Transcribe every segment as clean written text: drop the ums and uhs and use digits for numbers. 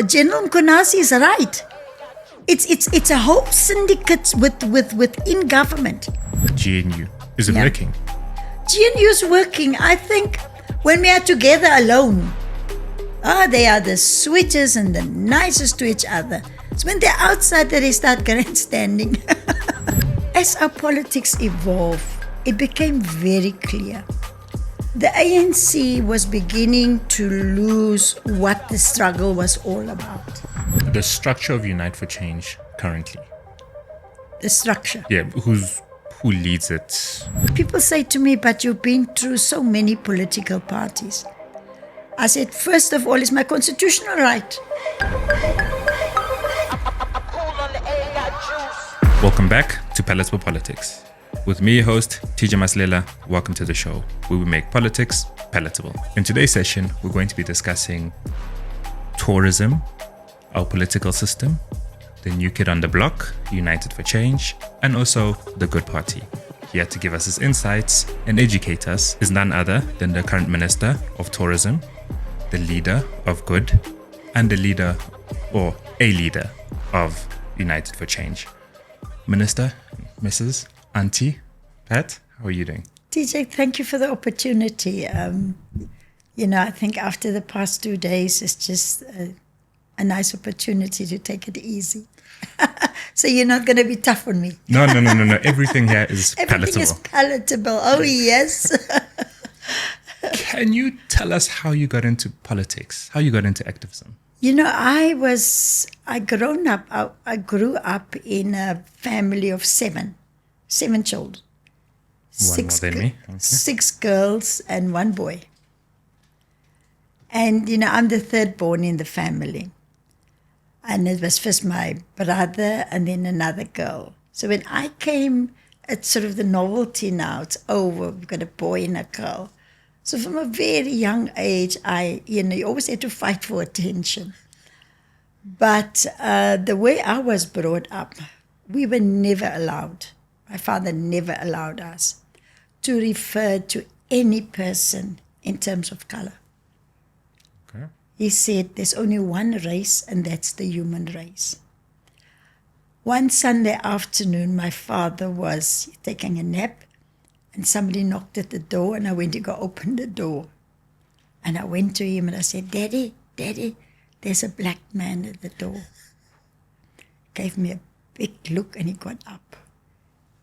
General Mkonasi is right. It's a whole syndicate within government. GNU. Is it working? GNU is working. I think when we are together alone, they are the sweetest and the nicest to each other. It's when they're outside that they start grandstanding. As our politics evolved, it became very clear. The ANC was beginning to lose what the struggle was all about. The structure of Unite for Change currently. The structure. Yeah, who leads it? People say to me, but you've been through so many political parties. I said, first of all, it's my constitutional right. Welcome back to Palatable Politics. With me, your host, TJ Maslela. Welcome to the show, where we make politics palatable. In today's session, we're going to be discussing tourism, our political system, the new kid on the block, United for Change, and also the Good Party. Here to give us his insights and educate us is none other than the current Minister of Tourism, the leader of Good, and the leader, or a leader, of United for Change. Minister, Mrs. Auntie, Pat, how are you doing? TJ, thank you for the opportunity. I think after the past 2 days, it's just a nice opportunity to take it easy. So you're not going to be tough on me. No. Everything here is palatable. Everything is palatable. Oh, yes. Can you tell us how you got into politics, how you got into activism? I grew up in a family of seven children. One more than me. Okay. 6 girls and 1 boy. And, I'm the third born in the family. And it was first my brother and then another girl. So when I came, it's sort of the novelty now. It's over. We've got a boy and a girl. So from a very young age, you always had to fight for attention. But the way I was brought up, we were never allowed. My father never allowed us to refer to any person in terms of color. Okay. He said there's only one race, and that's the human race. One Sunday afternoon, my father was taking a nap, and somebody knocked at the door, and I went to go open the door. And I went to him and I said, Daddy, there's a black man at the door. Gave me a big look and he got up.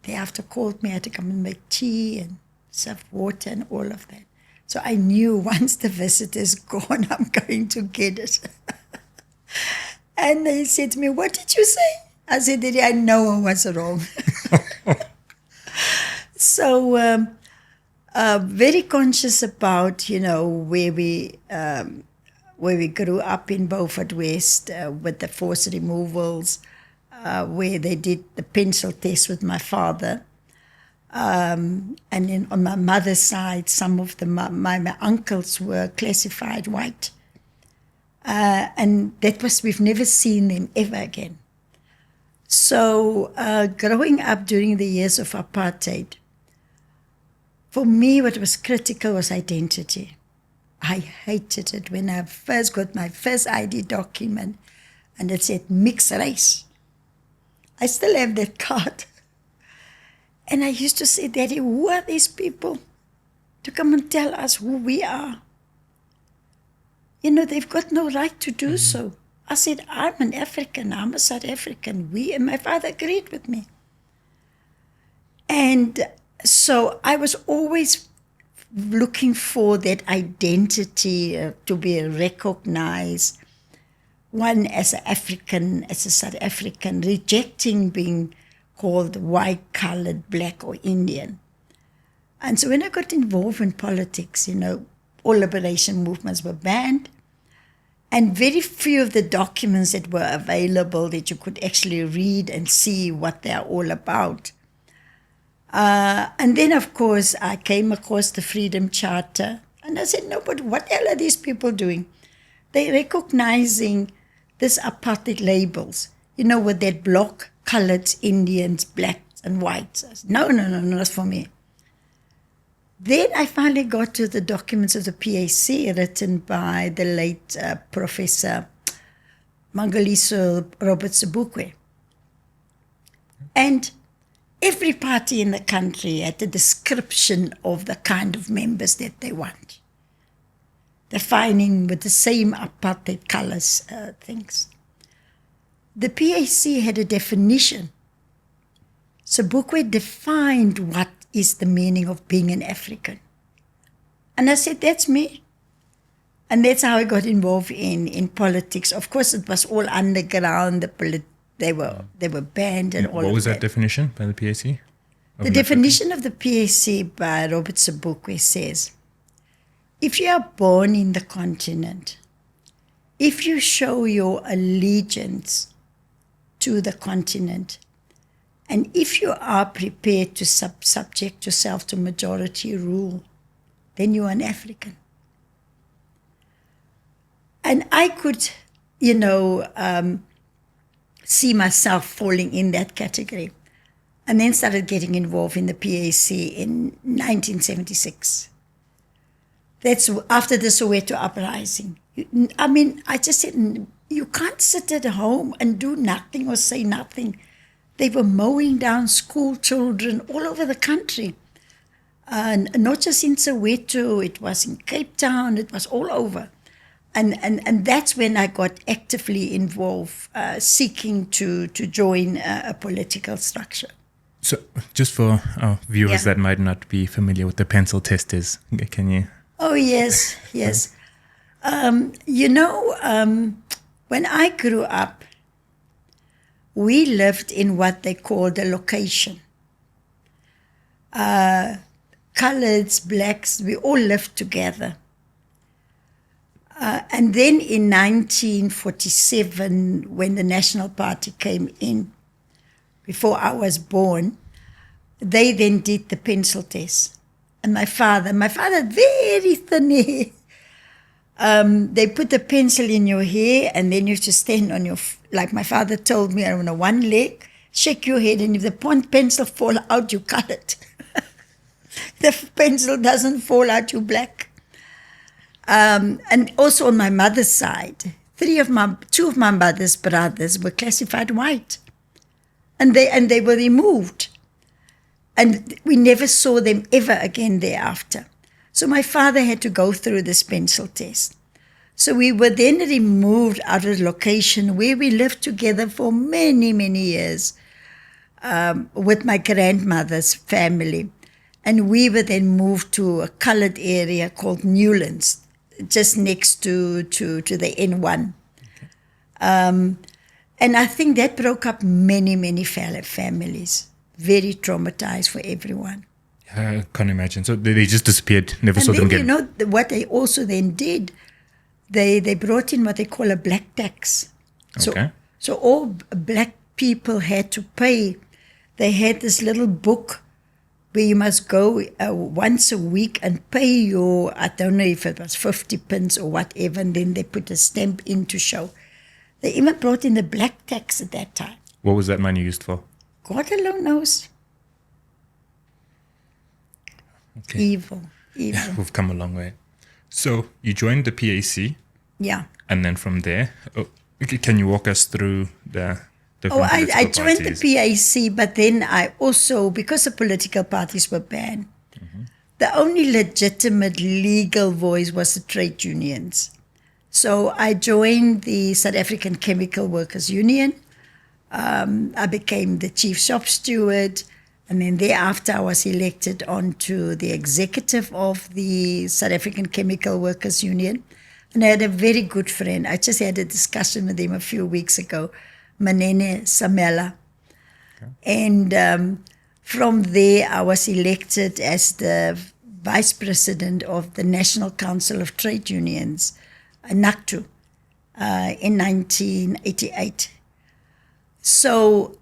Thereafter called me, I had to come and make tea and serve water and all of that. So I knew once the visitor's gone, I'm going to get it. And he said to me, what did you say? I said, Daddy, I know I was wrong. So very conscious about, where we grew up in Beaufort West with the forced removals, where they did the pencil test with my father. And then on my mother's side, some of my uncles were classified white. And we've never seen them ever again. So growing up during the years of apartheid, for me what was critical was identity. I hated it when I first got my first ID document and it said mixed race. I still have that card. And I used to say, Daddy, who are these people to come and tell us who we are? They've got no right to do so. I said, I'm an African, I'm a South African. And my father agreed with me. And so I was always looking for that identity to be recognized. One as an African, as a South African, rejecting being called white, colored, black, or Indian. And so when I got involved in politics, all liberation movements were banned. And very few of the documents that were available that you could actually read and see what they're all about. And then, of course, I came across the Freedom Charter. And I said, no, but what the hell are these people doing? They're recognizing these apartheid labels, with that block, colored, Indians, blacks, and whites. I said, no, that's for me. Then I finally got to the documents of the PAC written by the late Professor Mangaliso Robert Sobukwe. And every party in the country had a description of the kind of members that they want, defining with the same apartheid colors things. The PAC had a definition. Sobukwe defined what is the meaning of being an African. And I said, that's me. And that's how I got involved in politics. Of course, it was all underground. They were banned and all of that. What was that definition by the PAC? The definition of the PAC by Robert Sobukwe says, if you are born in the continent, if you show your allegiance to the continent, and if you are prepared to subject yourself to majority rule, then you are an African. And I could, see myself falling in that category. And then started getting involved in the PAC in 1976. That's after the Soweto uprising. I just said, you can't sit at home and do nothing or say nothing. They were mowing down school children all over the country. Not just in Soweto, it was in Cape Town, it was all over. And that's when I got actively involved, seeking to join a political structure. So just for our viewers that might not be familiar with the pencil testers, can you? Oh, yes. When I grew up, we lived in what they called a location. Coloreds, blacks, we all lived together. And then in 1947, when the National Party came in, before I was born, they then did the pencil test. And my father had very thin hair. They put the pencil in your hair and then you have to stand on like my father told me, on one leg, shake your head, and if the pencil fall out, you cut it. The pencil doesn't fall out, you black. And also on my mother's side, two of my mother's brothers were classified white. And they were removed. And we never saw them ever again thereafter. So my father had to go through this pencil test. So we were then removed out of the location where we lived together for many, many years with my grandmother's family. And we were then moved to a colored area called Newlands, just next to the N1. Okay. And I think that broke up many, many families. Very traumatized for everyone. I can't imagine. So they just disappeared, never saw them again. What they also then did, they brought in what they call a black tax. Okay. So all black people had to pay. They had this little book where you must go once a week and pay your, I don't know if it was 50 pence or whatever, and then they put a stamp in to show. They even brought in the black tax at that time. What was that money used for? God alone knows. Okay. Evil. Yeah, we've come a long way. So you joined the PAC. Yeah. And then from there, can you walk us through the different I joined parties? the PAC, but then I also, because the political parties were banned, the only legitimate legal voice was the trade unions. So I joined the South African Chemical Workers Union. I became the chief shop steward, and then thereafter I was elected onto the executive of the South African Chemical Workers Union. And I had a very good friend. I just had a discussion with him a few weeks ago, Manene Samela. Okay. And from there I was elected as the vice president of the National Council of Trade Unions, NACTU, in 1988. So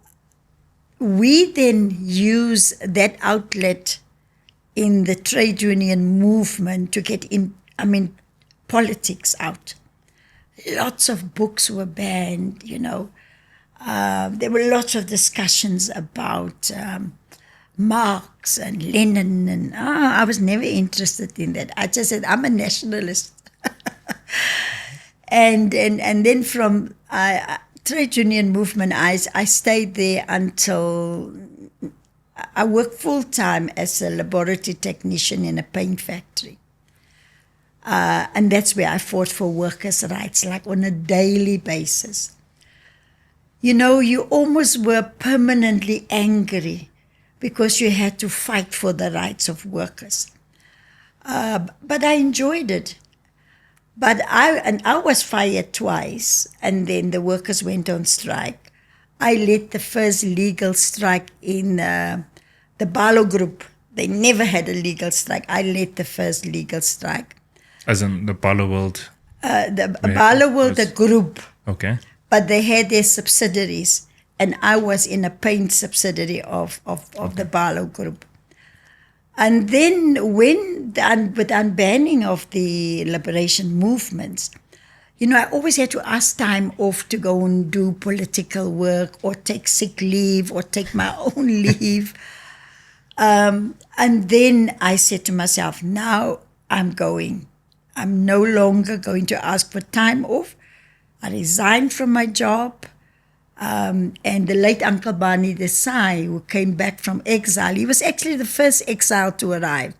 we then use that outlet in the trade union movement to get politics out. Lots of books were banned, There were lots of discussions about Marx and Lenin, and I was never interested in that. I just said, I'm a nationalist. And then from trade union movement, I stayed there until I worked full-time as a laboratory technician in a paint factory. And that's where I fought for workers' rights, like on a daily basis. You know, you almost were permanently angry because you had to fight for the rights of workers. But I enjoyed it. But I was fired twice, and then the workers went on strike. I led the first legal strike in the Barlow group. They never had a legal strike. I led the first legal strike. As in the Barlow World? Barlow World, the group. Okay. But they had their subsidiaries, and I was in a paint subsidiary of the Barlow group. And then with the unbanning of the liberation movements, you know, I always had to ask time off to go and do political work or take sick leave or take my own leave. And then I said to myself, now I'm going. I'm no longer going to ask for time off. I resigned from my job. And the late Uncle Bani Desai, who came back from exile, he was actually the first exile to arrive.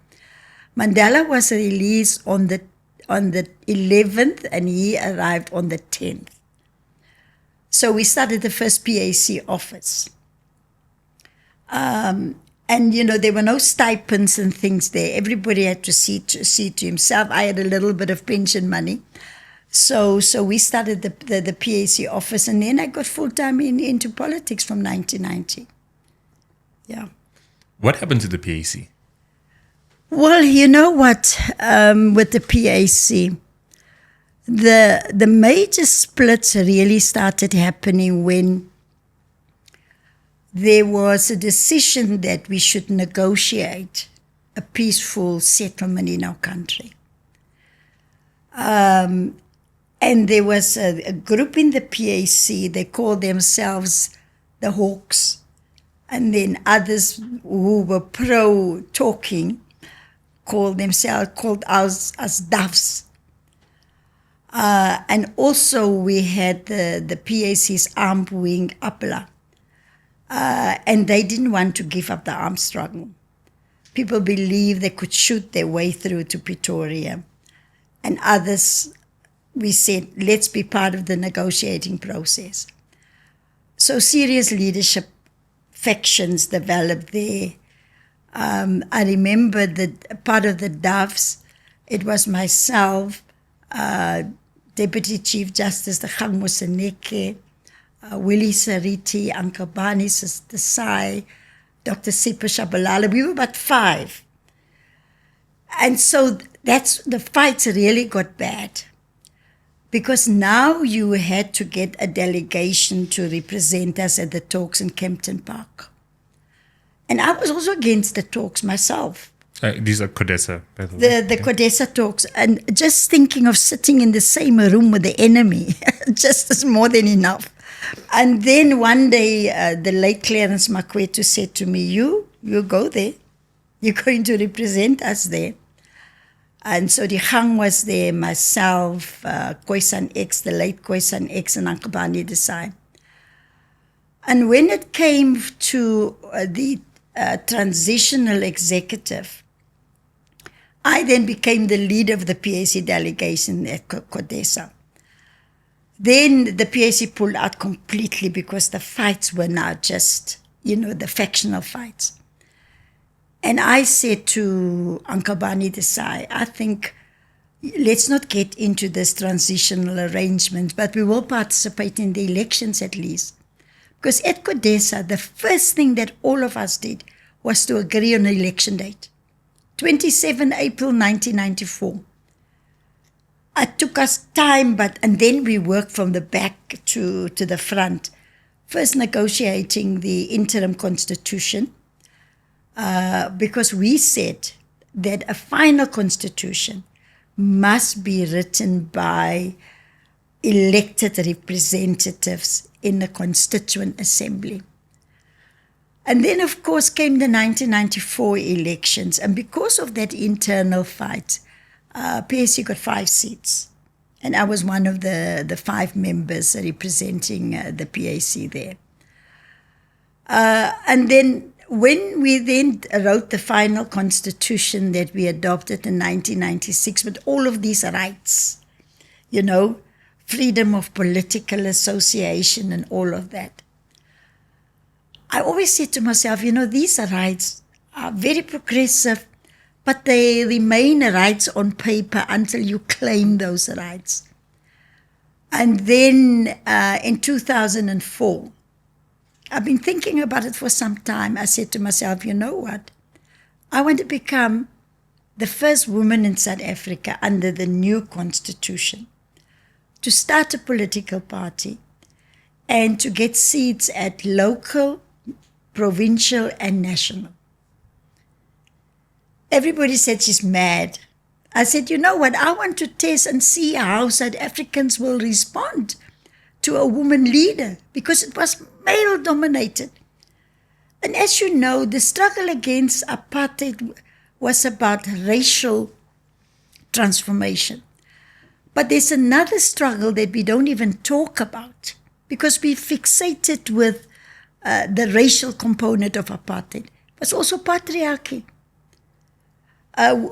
Mandela was released on the 11th, and he arrived on the 10th. So we started the first PAC office. And, you know, there were no stipends and things there. Everybody had to see to himself. I had a little bit of pension money. So we started the PAC office, and then I got full-time into politics from 1990. Yeah. What happened to the PAC? Well, you know what, with the PAC, the major splits really started happening when there was a decision that we should negotiate a peaceful settlement in our country. And there was a group in the PAC, they called themselves the Hawks, and then others who were pro-talking called us as Doves. And also we had the PAC's armed wing, APLA, and they didn't want to give up the armed struggle. People believed they could shoot their way through to Pretoria. And others, we said, let's be part of the negotiating process. So serious leadership factions developed there. I remember that part of the Doves, it was myself, Deputy Chief Justice Gang Moseneke, Willie Sariti, Uncle Bani Desai, Dr. Sipho Shabalala. We were about 5. And so the fights really got bad, because now you had to get a delegation to represent us at the talks in Kempton Park. And I was also against the talks myself. These are CODESA, by the way. The CODESA talks. And just thinking of sitting in the same room with the enemy, just is more than enough. And then one day, the late Clarence Makwetu said to me, you go there. You're going to represent us there. And so the Gang was there, myself, Khoisan X, the late Khoisan X, and Uncle Bani Desai. And when it came to the transitional executive, I then became the leader of the PAC delegation at CODESA. Then the PAC pulled out completely because the fights were now just, the factional fights. And I said to Uncle Bani Desai, I think let's not get into this transitional arrangement, but we will participate in the elections at least. Because at CODESA, the first thing that all of us did was to agree on an election date. 27 April 1994. It took us time, and then we worked from the back to the front. First negotiating the interim constitution, because we said that a final constitution must be written by elected representatives in the Constituent Assembly. And then, of course, came the 1994 elections. And because of that internal fight, PAC got 5 seats. And I was one of the 5 members representing the PAC there. And then when we then wrote the final constitution that we adopted in 1996 with all of these rights, freedom of political association and all of that, I always said to myself, these rights are very progressive, but they remain rights on paper until you claim those rights. And then in 2004, I've been thinking about it for some time. I said to myself, you know what? I want to become the first woman in South Africa under the new constitution to start a political party and to get seats at local, provincial, and national. Everybody said she's mad. I said, you know what? I want to test and see how South Africans will respond to a woman leader, because it was male-dominated. And as you know, the struggle against apartheid was about racial transformation. But there's another struggle that we don't even talk about, because we fixated with the racial component of apartheid. It was also patriarchy.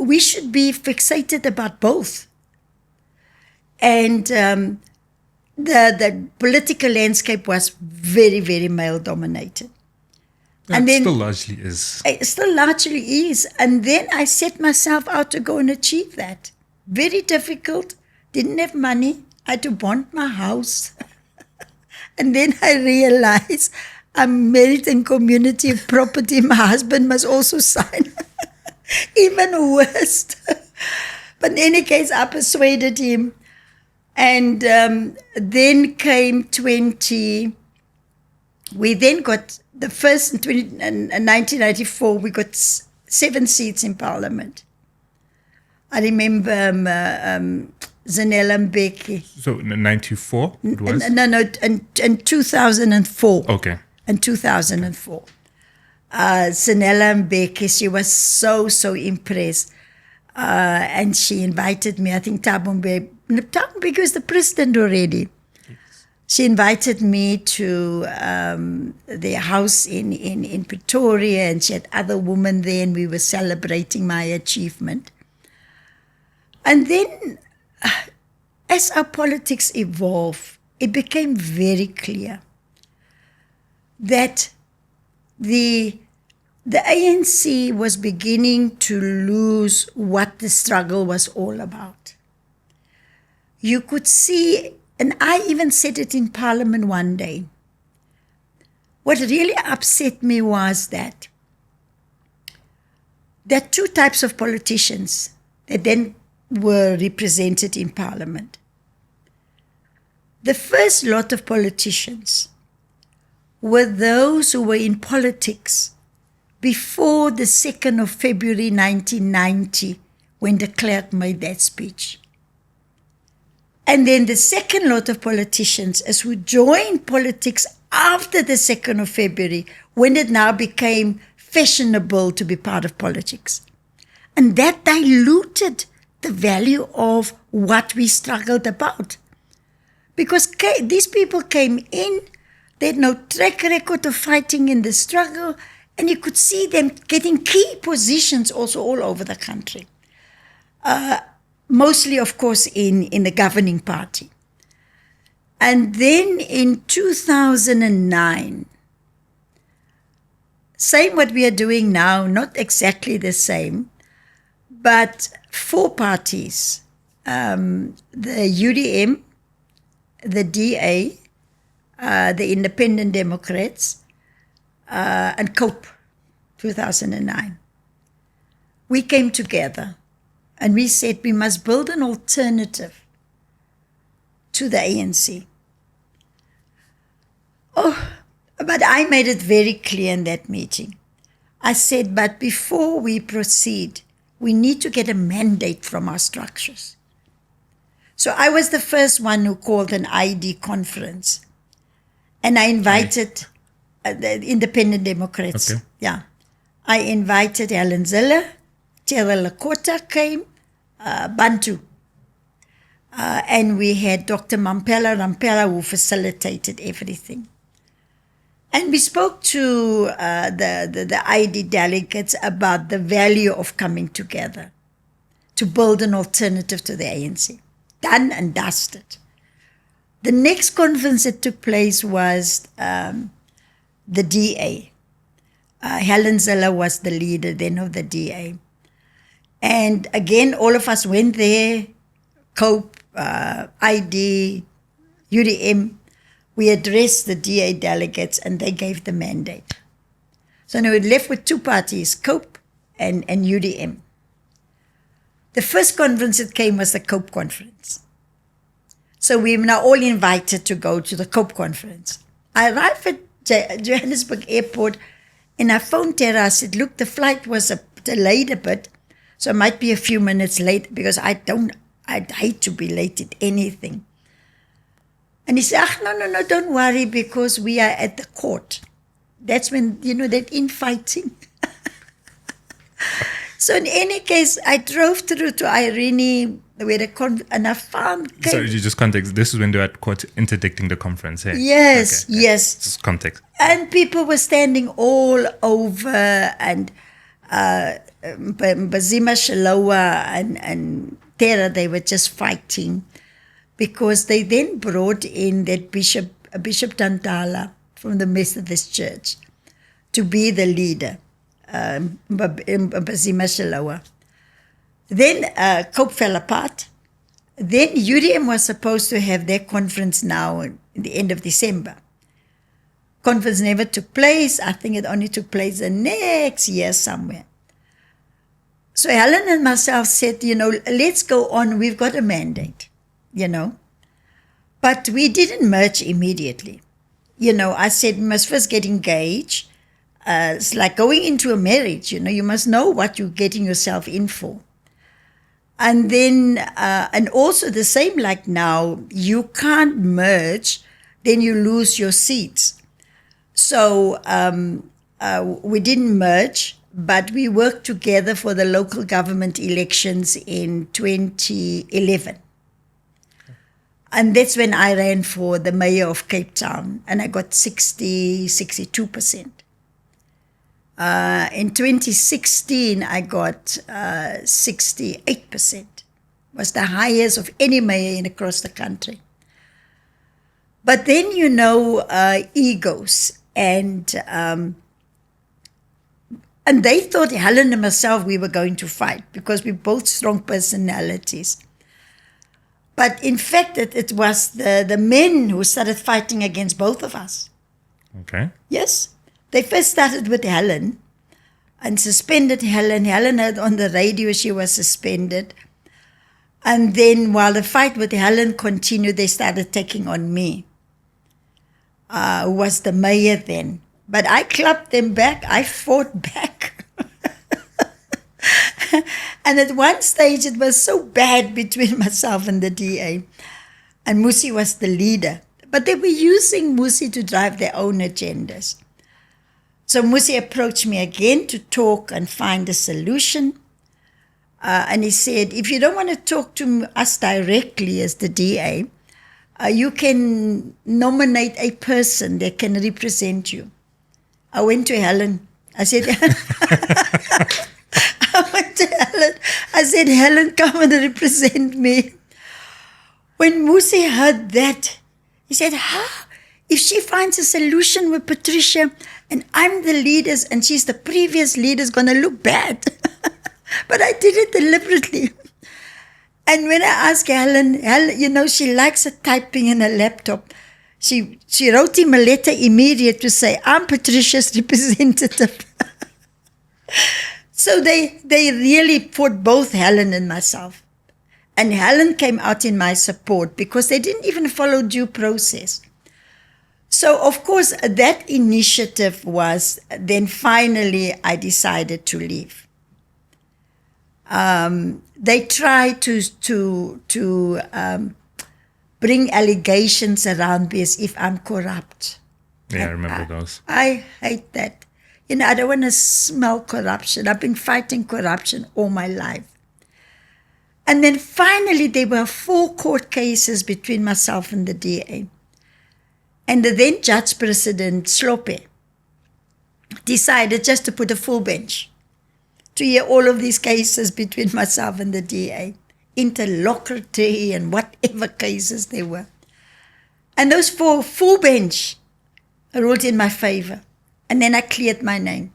We should be fixated about both. And the political landscape was very, very male-dominated. And then, still largely is. It still largely is. And then I set myself out to go and achieve that. Very difficult. Didn't have money. I had to bond my house. And then I realized I'm married in community property. My husband must also sign. Even worse. But in any case, I persuaded him. And then came we then got the first in 1994, we got 7 seats in Parliament. I remember Zanele Mbeki. So in 94 it was? No, in 2004. Okay. In 2004. Zanele Mbeki, she was so impressed. And she invited me, I think Thabo Mbeki was the president already. Yes. She invited me to their house in Pretoria, and she had other women there, and we were celebrating my achievement. And then, as our politics evolved, it became very clear that the ANC was beginning to lose what the struggle was all about. You could see, and I even said it in Parliament one day, what really upset me was that there are 2 types of politicians that then were represented in Parliament. The first lot of politicians were those who were in politics before the 2nd of February 1990, when de Klerk made that speech. And then the second lot of politicians is who joined politics after the 2nd of February, when it now became fashionable to be part of politics. And that diluted the value of what we struggled about. Because these people came in, they had no track record of fighting in the struggle, and you could see them getting key positions also all over the country. Mostly, of course, in the governing party. And then in 2009, same what we are doing now, not exactly the same, but 4 parties, the UDM, the DA, the Independent Democrats, and COPE, 2009. We came together and we said we must build an alternative to the ANC. Oh, but I made it very clear in that meeting. I said, but before we proceed, we need to get a mandate from our structures. So I was the first one who called an ID conference. And I invited the Independent Democrats. Okay. Yeah. I invited Helen Zille, Terra Lakota came, Bantu. And we had Dr. Rampela, who facilitated everything. And we spoke to the ID delegates about the value of coming together to build an alternative to the ANC. Done and dusted. The next conference that took place was the DA. Helen Zille was the leader then of the DA. And again, all of us went there, COPE, ID, UDM. We addressed the DA delegates and they gave the mandate. So now we're left with two parties, COPE and UDM. The first conference that came was the COPE conference. So we were now all invited to go to the COPE conference. I arrived at Johannesburg Airport and I phoned Tara. I said, look, the flight was delayed a bit, so it might be a few minutes late because I'd hate to be late at anything. And he said, no, don't worry because we are at the court. That's when, that infighting. So in any case, I drove through to Irene where and I found... So you just context, this is when they were at court interdicting the conference, hey? Yes, okay. yes. Just context. And people were standing all over and Bazima Shalowa and Tera, they were just fighting. Because they then brought in that Bishop Tantala from the Methodist Church to be the leader, Bazima Shalowa. Then COPE fell apart. Then UDM was supposed to have their conference now in the end of December. Conference never took place. I think it only took place the next year somewhere. So Helen and myself said, let's go on. We've got a mandate. But we didn't merge immediately. I said, we must first get engaged. It's like going into a marriage, you must know what you're getting yourself in for. And then, and also the same like now, you can't merge, then you lose your seats. So we didn't merge, but we worked together for the local government elections in 2011. And that's when I ran for the mayor of Cape Town, and I got 62%. In 2016, I got 68%. Was the highest of any mayor across the country. But then, egos. And they thought Helen and myself, we were going to fight because we're both strong personalities. But in fact, it was the men who started fighting against both of us. Okay. Yes. They first started with Helen and suspended Helen. Helen heard on the radio she was suspended. And then while the fight with Helen continued, they started taking on me, who was the mayor then. But I clapped them back. I fought back. And at one stage, it was so bad between myself and the DA. And Musi was the leader. But they were using Musi to drive their own agendas. So Musi approached me again to talk and find a solution. And he said, if you don't want to talk to us directly as the DA, you can nominate a person that can represent you. I went to Helen. I said, I said, Helen, come and represent me. When Musi heard that, he said, if she finds a solution with Patricia and I'm the leaders and she's the previous leader, it's going to look bad. But I did it deliberately. And when I asked Helen, she likes her typing in her laptop. She wrote him a letter immediate to say, I'm Patricia's representative. So they really fought both Helen and myself. And Helen came out in my support because they didn't even follow due process. So, of course, that initiative was, then finally I decided to leave. They tried to bring allegations around me as if I'm corrupt. Yeah, I remember those. I hate that. I don't want to smell corruption. I've been fighting corruption all my life. And then finally, there were 4 court cases between myself and the DA. And the then Judge President Slope decided just to put a full bench to hear all of these cases between myself and the DA, interlocutory and whatever cases there were. And those 4 full bench ruled in my favor. And then I cleared my name.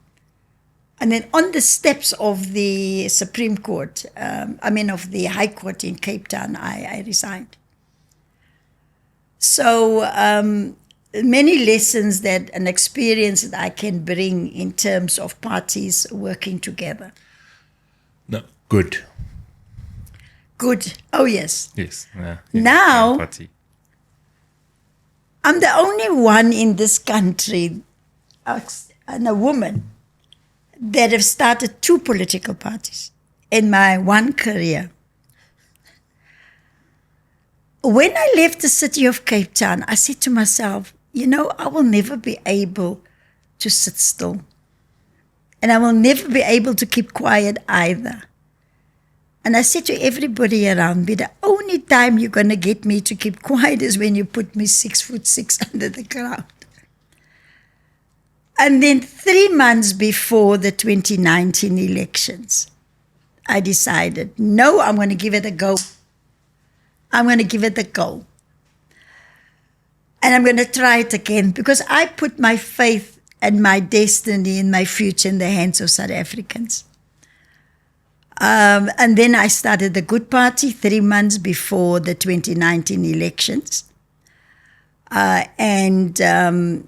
And then on the steps of the Supreme Court, of the High Court in Cape Town, I resigned. So many lessons and experience that I can bring in terms of parties working together. No, good. Good. Oh, yes. Yes. Now, party. I'm the only one in this country, and a woman, that have started 2 political parties in my one career. When I left the city of Cape Town, I said to myself, I will never be able to sit still. And I will never be able to keep quiet either. And I said to everybody around me, the only time you're going to get me to keep quiet is when you put me 6'6" under the ground. And then 3 months before the 2019 elections, I decided, no, I'm going to give it a go. I'm going to give it a go. And I'm going to try it again because I put my faith and my destiny and my future in the hands of South Africans. And then I started the Good Party 3 months before the 2019 elections. And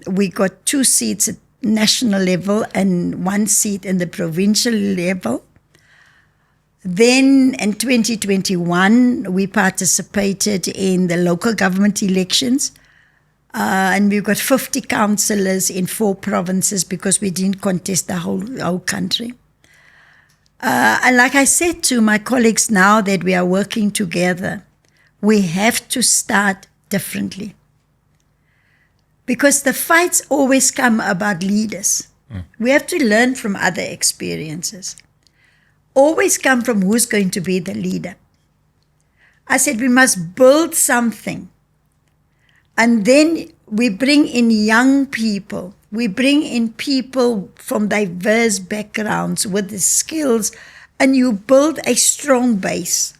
we got 2 seats at national level and 1 seat in the provincial level. Then in 2021, we participated in the local government elections. And we got 50 councillors in 4 provinces because we didn't contest the whole country. And like I said to my colleagues now that we are working together, we have to start differently. Because the fights always come about leaders. We have to learn from other experiences. Always come from who's going to be the leader. I said we must build something. And then we bring in young people. We bring in people from diverse backgrounds with the skills, and you build a strong base.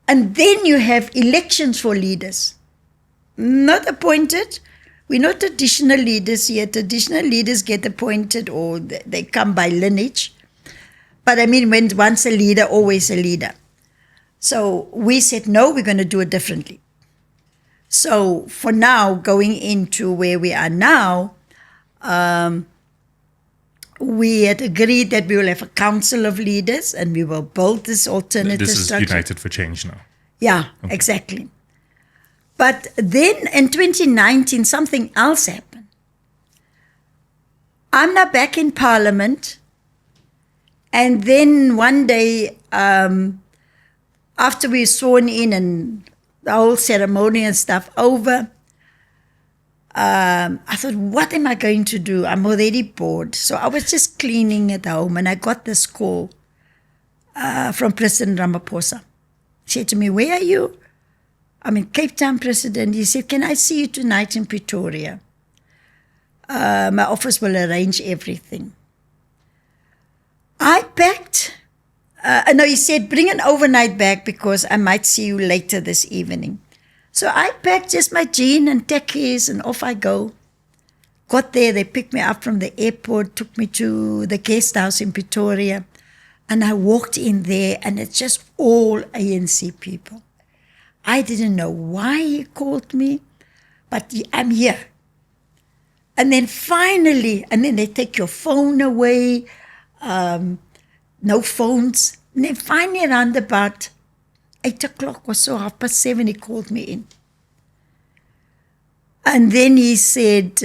And then you have elections for leaders. Not appointed. We're not traditional leaders here. Traditional leaders get appointed or they come by lineage. But when once a leader, always a leader. So we said, no, we're going to do it differently. So for now, going into where we are now, we had agreed that we will have a council of leaders and we will build this alternative structure. This is United for Change now. Yeah, okay. Exactly. But then in 2019, something else happened. I'm now back in Parliament. And then one day, after we were sworn in and the whole ceremony and stuff over, I thought, what am I going to do? I'm already bored. So I was just cleaning at home and I got this call from President Ramaphosa. He said to me, where are you? I'm in Cape Town, President. He said, can I see you tonight in Pretoria? My office will arrange everything. I packed. No, he said, bring an overnight bag because I might see you later this evening. So I packed just my jean and techies and off I go. Got there, they picked me up from the airport, took me to the guest house in Pretoria. And I walked in there and it's just all ANC people. I didn't know why he called me, but I'm here. And then finally, they take your phone away, no phones. And then finally around about 8 o'clock or so, 7:30, he called me in. And then he said,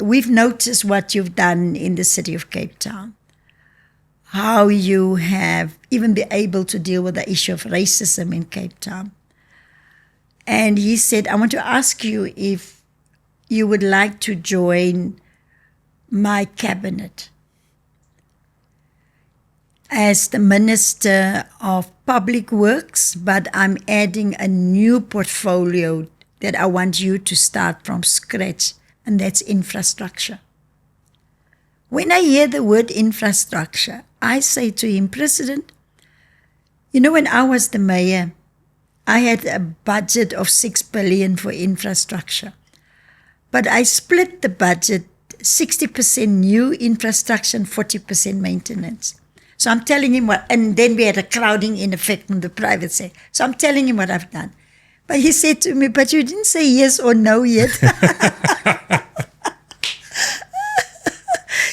we've noticed what you've done in the city of Cape Town. How you have even been able to deal with the issue of racism in Cape Town. And he said, I want to ask you if you would like to join my cabinet. as the Minister of Public Works, but I'm adding a new portfolio that I want you to start from scratch, and that's infrastructure. When I hear the word infrastructure, I say to him, President, you know, when I was the mayor, I had a budget of 6 billion for infrastructure. But I split the budget 60% new infrastructure and 40% maintenance. So I'm telling him what, and then we had a crowding in effect from the private sector. So I'm telling him what I've done. But he said to me, but you didn't say yes or no yet.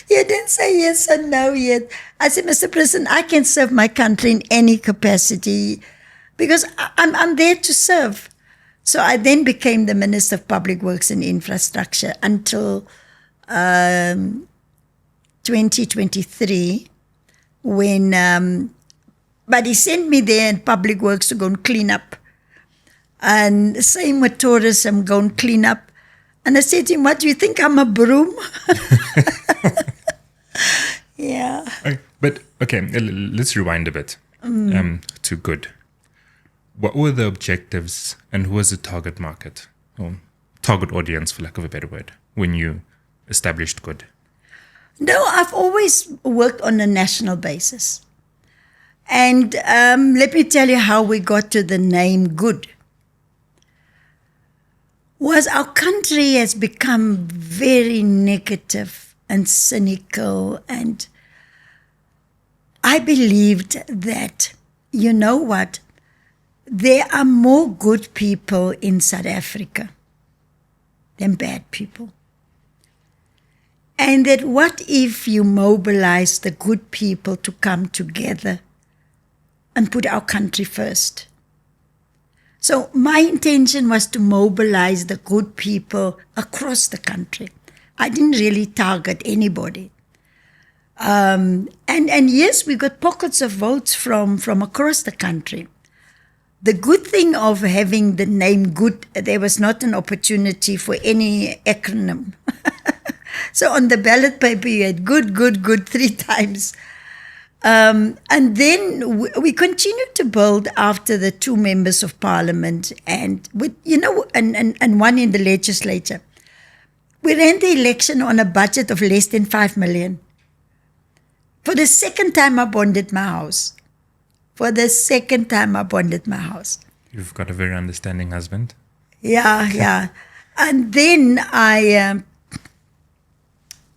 You didn't say yes or no yet. I said, Mr. President, I can serve my country in any capacity because I'm there to serve. So I then became the Minister of Public Works and Infrastructure until 2023 when, but he sent me there in Public Works to go and clean up. And same with tourism, go and clean up. And I said to him, what, do you think I'm a broom? Yeah. But, okay, let's rewind a bit to good. What were the objectives and who was the target market or target audience, for lack of a better word, when you established good? No, I've always worked on a national basis. And let me tell you how we got to the name good. Was our country has become very negative and cynical, and I believed that, you know what, there are more good people in South Africa than bad people. And that what if you mobilize the good people to come together and put our country first? So my intention was to mobilize the good people across the country. I didn't really target anybody. And yes, we got pockets of votes from across the country. The good thing of having the name good, there was not an opportunity for any acronym. So on the ballot paper, you had good 3 times. And then we continued to build after the 2 members of parliament and with, you know, and one in the legislature. We ran the election on a budget of less than 5 million. For the second time, I bonded my house. You've got a very understanding husband. Yeah. And then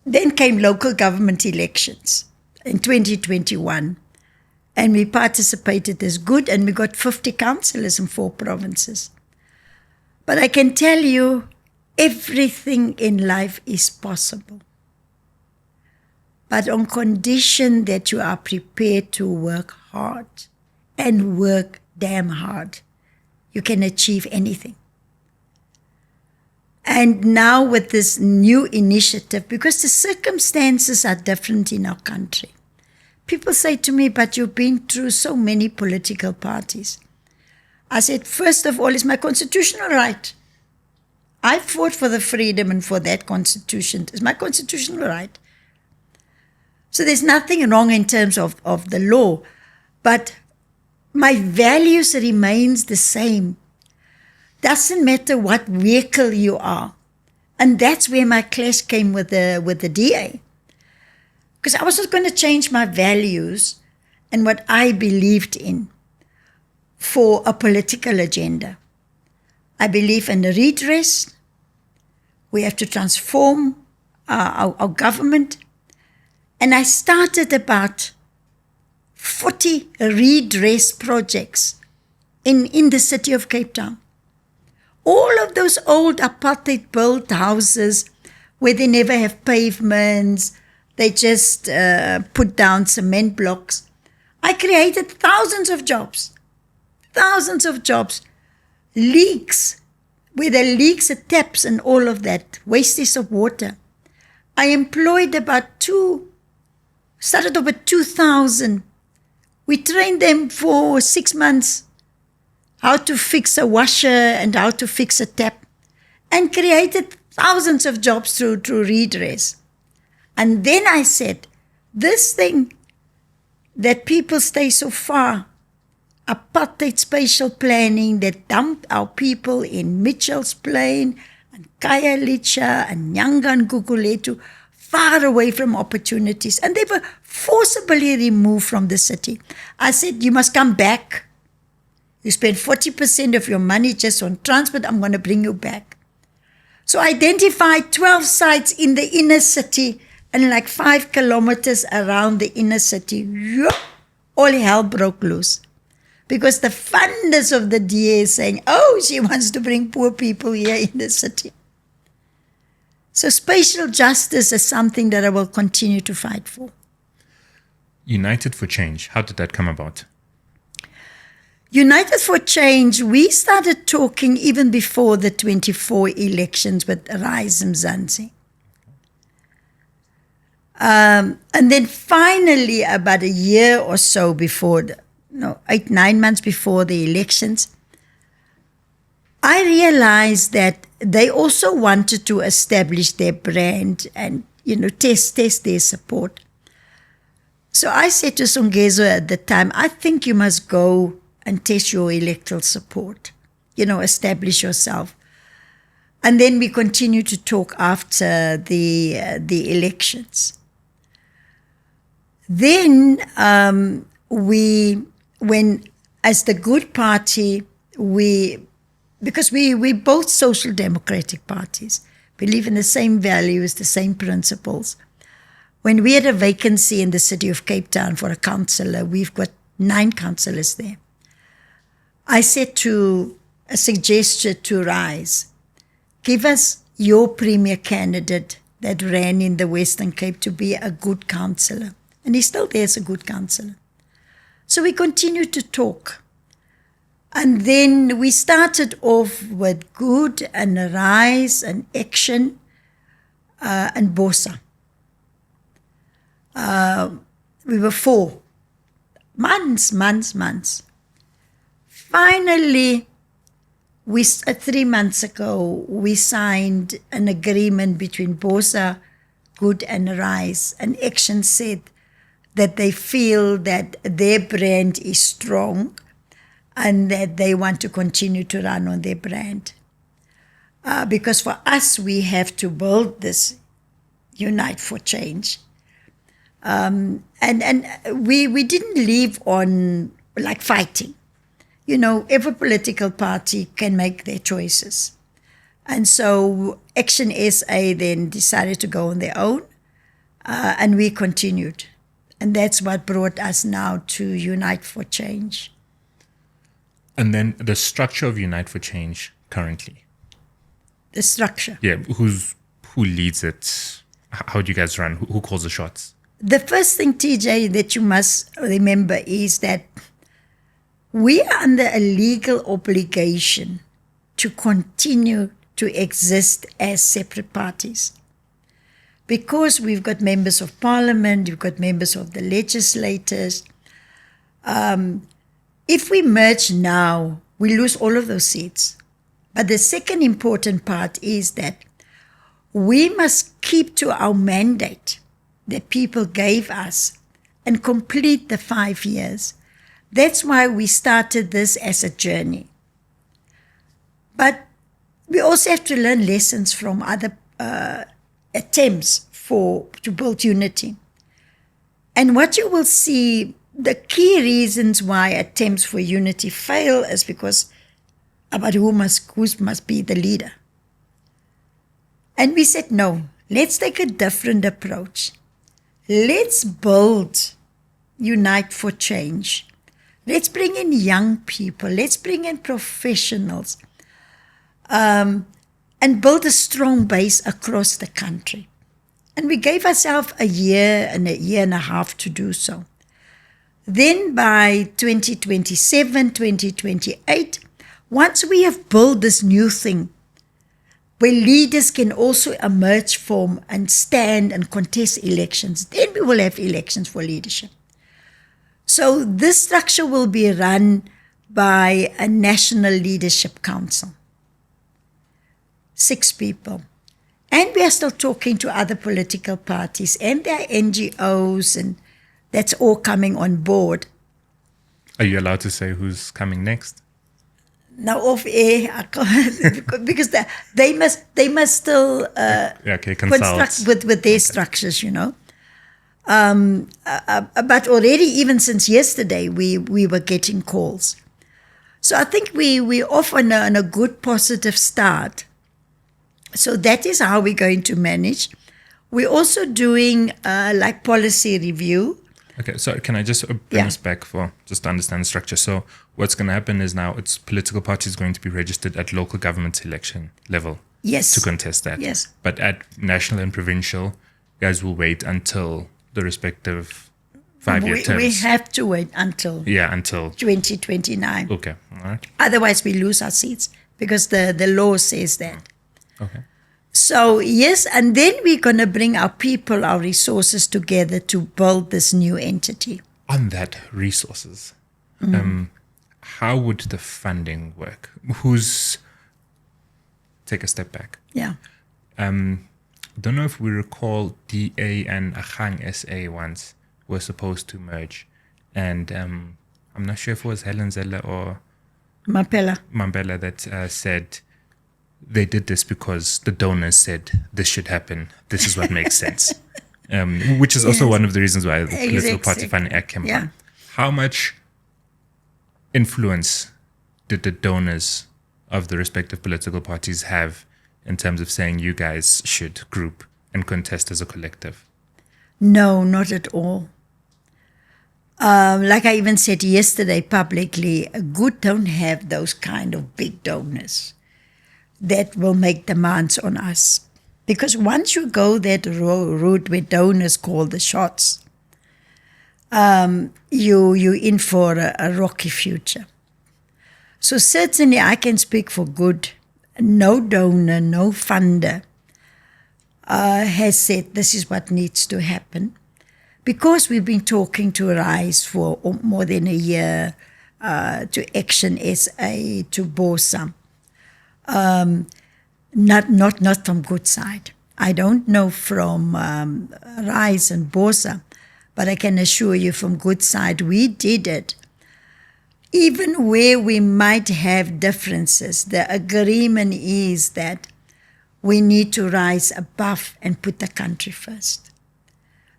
then came local government elections in 2021. And we participated as good, and we got 50 councillors in 4 provinces. But I can tell you, everything in life is possible. But on condition that you are prepared to work hard and work damn hard, you can achieve anything. And now with this new initiative, because the circumstances are different in our country, people say to me, but you've been through so many political parties. I said, first of all, it's my constitutional right. I fought for the freedom and for that constitution. It's my constitutional right. So there's nothing wrong in terms of the law, but my values remains the same. Doesn't matter what vehicle you are. And that's where my clash came with the DA. Because I was not going to change my values and what I believed in for a political agenda. I believe in the redress. We have to transform our government. And I started about 40 redress projects in the city of Cape Town. All of those old apartheid built houses where they never have pavements, they just put down cement blocks. I created thousands of jobs. Leaks, where there are leaks at taps and all of that, wastage of water. I employed started off with 2,000. We trained them for 6 months how to fix a washer and how to fix a tap, and created thousands of jobs through redress. And then I said, this thing that people stay so far. Apartheid spatial planning that dumped our people in Mitchell's Plain and Khayelitsha and Nyanga and Gugulethu far away from opportunities. And they were forcibly removed from the city. I said, you must come back. You spend 40% of your money just on transport. I'm going to bring you back. So I identified 12 sites in the inner city and like 5 kilometers around the inner city. All hell broke loose. Because the funders of the DA is saying, oh, she wants to bring poor people here in the city. So spatial justice is something that I will continue to fight for. United for Change, how did that come about? United for Change, we started talking even before the 24 elections with Rise Mzansi. And then finally, about a year or so before, 8-9 months before the elections, I realized that they also wanted to establish their brand and, test their support. So I said to Songezo at the time, I think you must go and test your electoral support, establish yourself. And then we continued to talk after the elections. Then when as the Good Party, because we're both social democratic parties, believe in the same values, the same principles. When we had a vacancy in the city of Cape Town for a councillor, we've got 9 councillors there. I suggested to Rise, give us your premier candidate that ran in the Western Cape to be a good councillor. And he's still there as a good councillor. So we continued to talk. And then we started off with Good and Rise and Action and Bosa. We were 4 months. Finally, 3 months ago, we signed an agreement between Bosa, Good and Rise. And Action said that they feel that their brand is strong and that they want to continue to run on their brand. Because for us, we have to build this Unite for Change. And we didn't leave on like fighting. Every political party can make their choices. And so Action SA then decided to go on their own, and we continued. And that's what brought us now to Unite for Change. And then the structure of Unite for Change currently. The structure. Yeah, who leads it? How do you guys run? Who calls the shots? The first thing, TJ, that you must remember is that we are under a legal obligation to continue to exist as separate parties. Because we've got members of parliament, we've got members of the legislators. If we merge now, we lose all of those seats. But the second important part is that we must keep to our mandate that people gave us and complete the 5 years. That's why we started this as a journey. But we also have to learn lessons from other attempts to build unity. And what you will see, the key reasons why attempts for unity fail is because about who must be the leader. And we said, no, let's take a different approach. Let's build Unite for Change. Let's bring in young people. Let's bring in professionals and build a strong base across the country. And we gave ourselves a year and a half to do so. Then by 2027, 2028, once we have built this new thing, where leaders can also emerge from and stand and contest elections, then we will have elections for leadership. So this structure will be run by a National Leadership Council. 6 people. And we are still talking to other political parties and their NGOs and that's all coming on board. Are you allowed to say who's coming next? Now off air, I can't, because they must still Okay, construct with their structures, but already, even since yesterday, we were getting calls. So I think we're off on a good, positive start. So that is how we're going to manage. We're also doing like policy review. Okay, so can I just bring us back for just to understand the structure? So what's going to happen is now it's political parties going to be registered at local government election level. Yes. To contest that. Yes. But at national and provincial, guys will wait until the respective 5-year terms. We have to wait until until 2029. Okay, all right. Otherwise, we lose our seats because the law says that. Okay. So, yes, and then we're going to bring our people, our resources together to build this new entity. On that, resources. How would the funding work? Take a step back. Yeah. Don't know if we recall DA and Agang SA once were supposed to merge. And I'm not sure if it was Helen Zeller or Mambela that said they did this because the donors said this should happen. This is what makes sense. Which is also one of the reasons why the Political Party Funding Act came on. How much influence did the donors of the respective political parties have in terms of saying you guys should group and contest as a collective? No, not at all. Like I even said yesterday publicly, good don't have those kind of big donors that will make demands on us. Because once you go that route where donors call the shots, you're in for a rocky future. So certainly I can speak for good. No donor, no funder has said this is what needs to happen. Because we've been talking to RISE for more than a year, to Action SA, to BOSA. Not from good side. I don't know from RISE and BOSA, but I can assure you from good side, we did it. Even where we might have differences, the agreement is that we need to rise above and put the country first.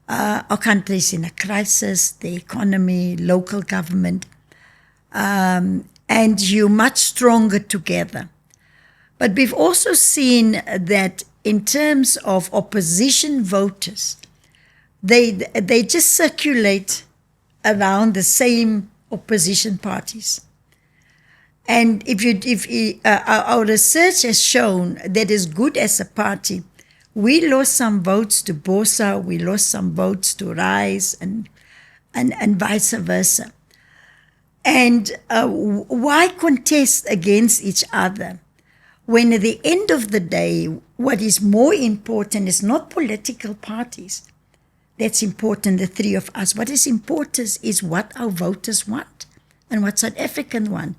Our country is in a crisis, the economy, local government, and you're much stronger together. But we've also seen that in terms of opposition voters, they just circulate around the same opposition parties. And our research has shown that as good as a party, we lost some votes to BOSA, we lost some votes to RISE, and vice versa. And why contest against each other when at the end of the day, what is more important is not political parties. That's important, the three of us. What is important is what our voters want and what South Africans want.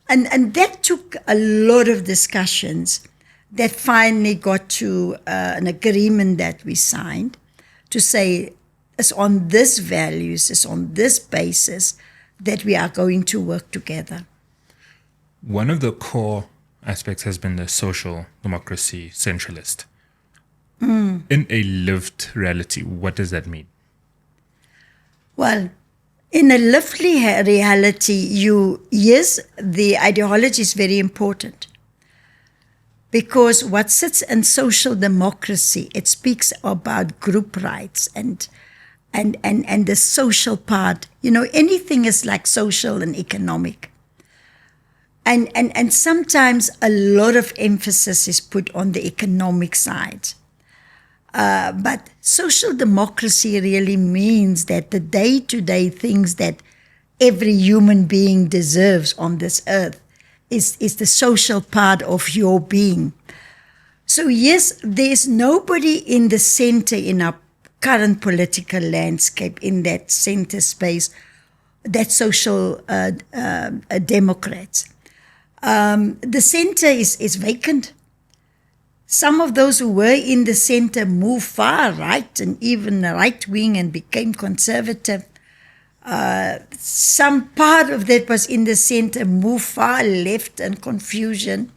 And that took a lot of discussions that finally got to an agreement that we signed to say it's on this values, it's on this basis that we are going to work together. One of the core aspects has been the social democracy centralist. In a lived reality, what does that mean? Well, in a lived reality, yes, the ideology is very important. Because what sits in social democracy, it speaks about group rights and the social part. Anything is like social and economic. And sometimes a lot of emphasis is put on the economic side. But social democracy really means that the day-to-day things that every human being deserves on this earth is the social part of your being. So yes, there's nobody in the center in our current political landscape, in that center space, that social Democrats. The center is vacant. Some of those who were in the center moved far right and even right wing and became conservative. Some part of that was in the center, moved far left and confusion.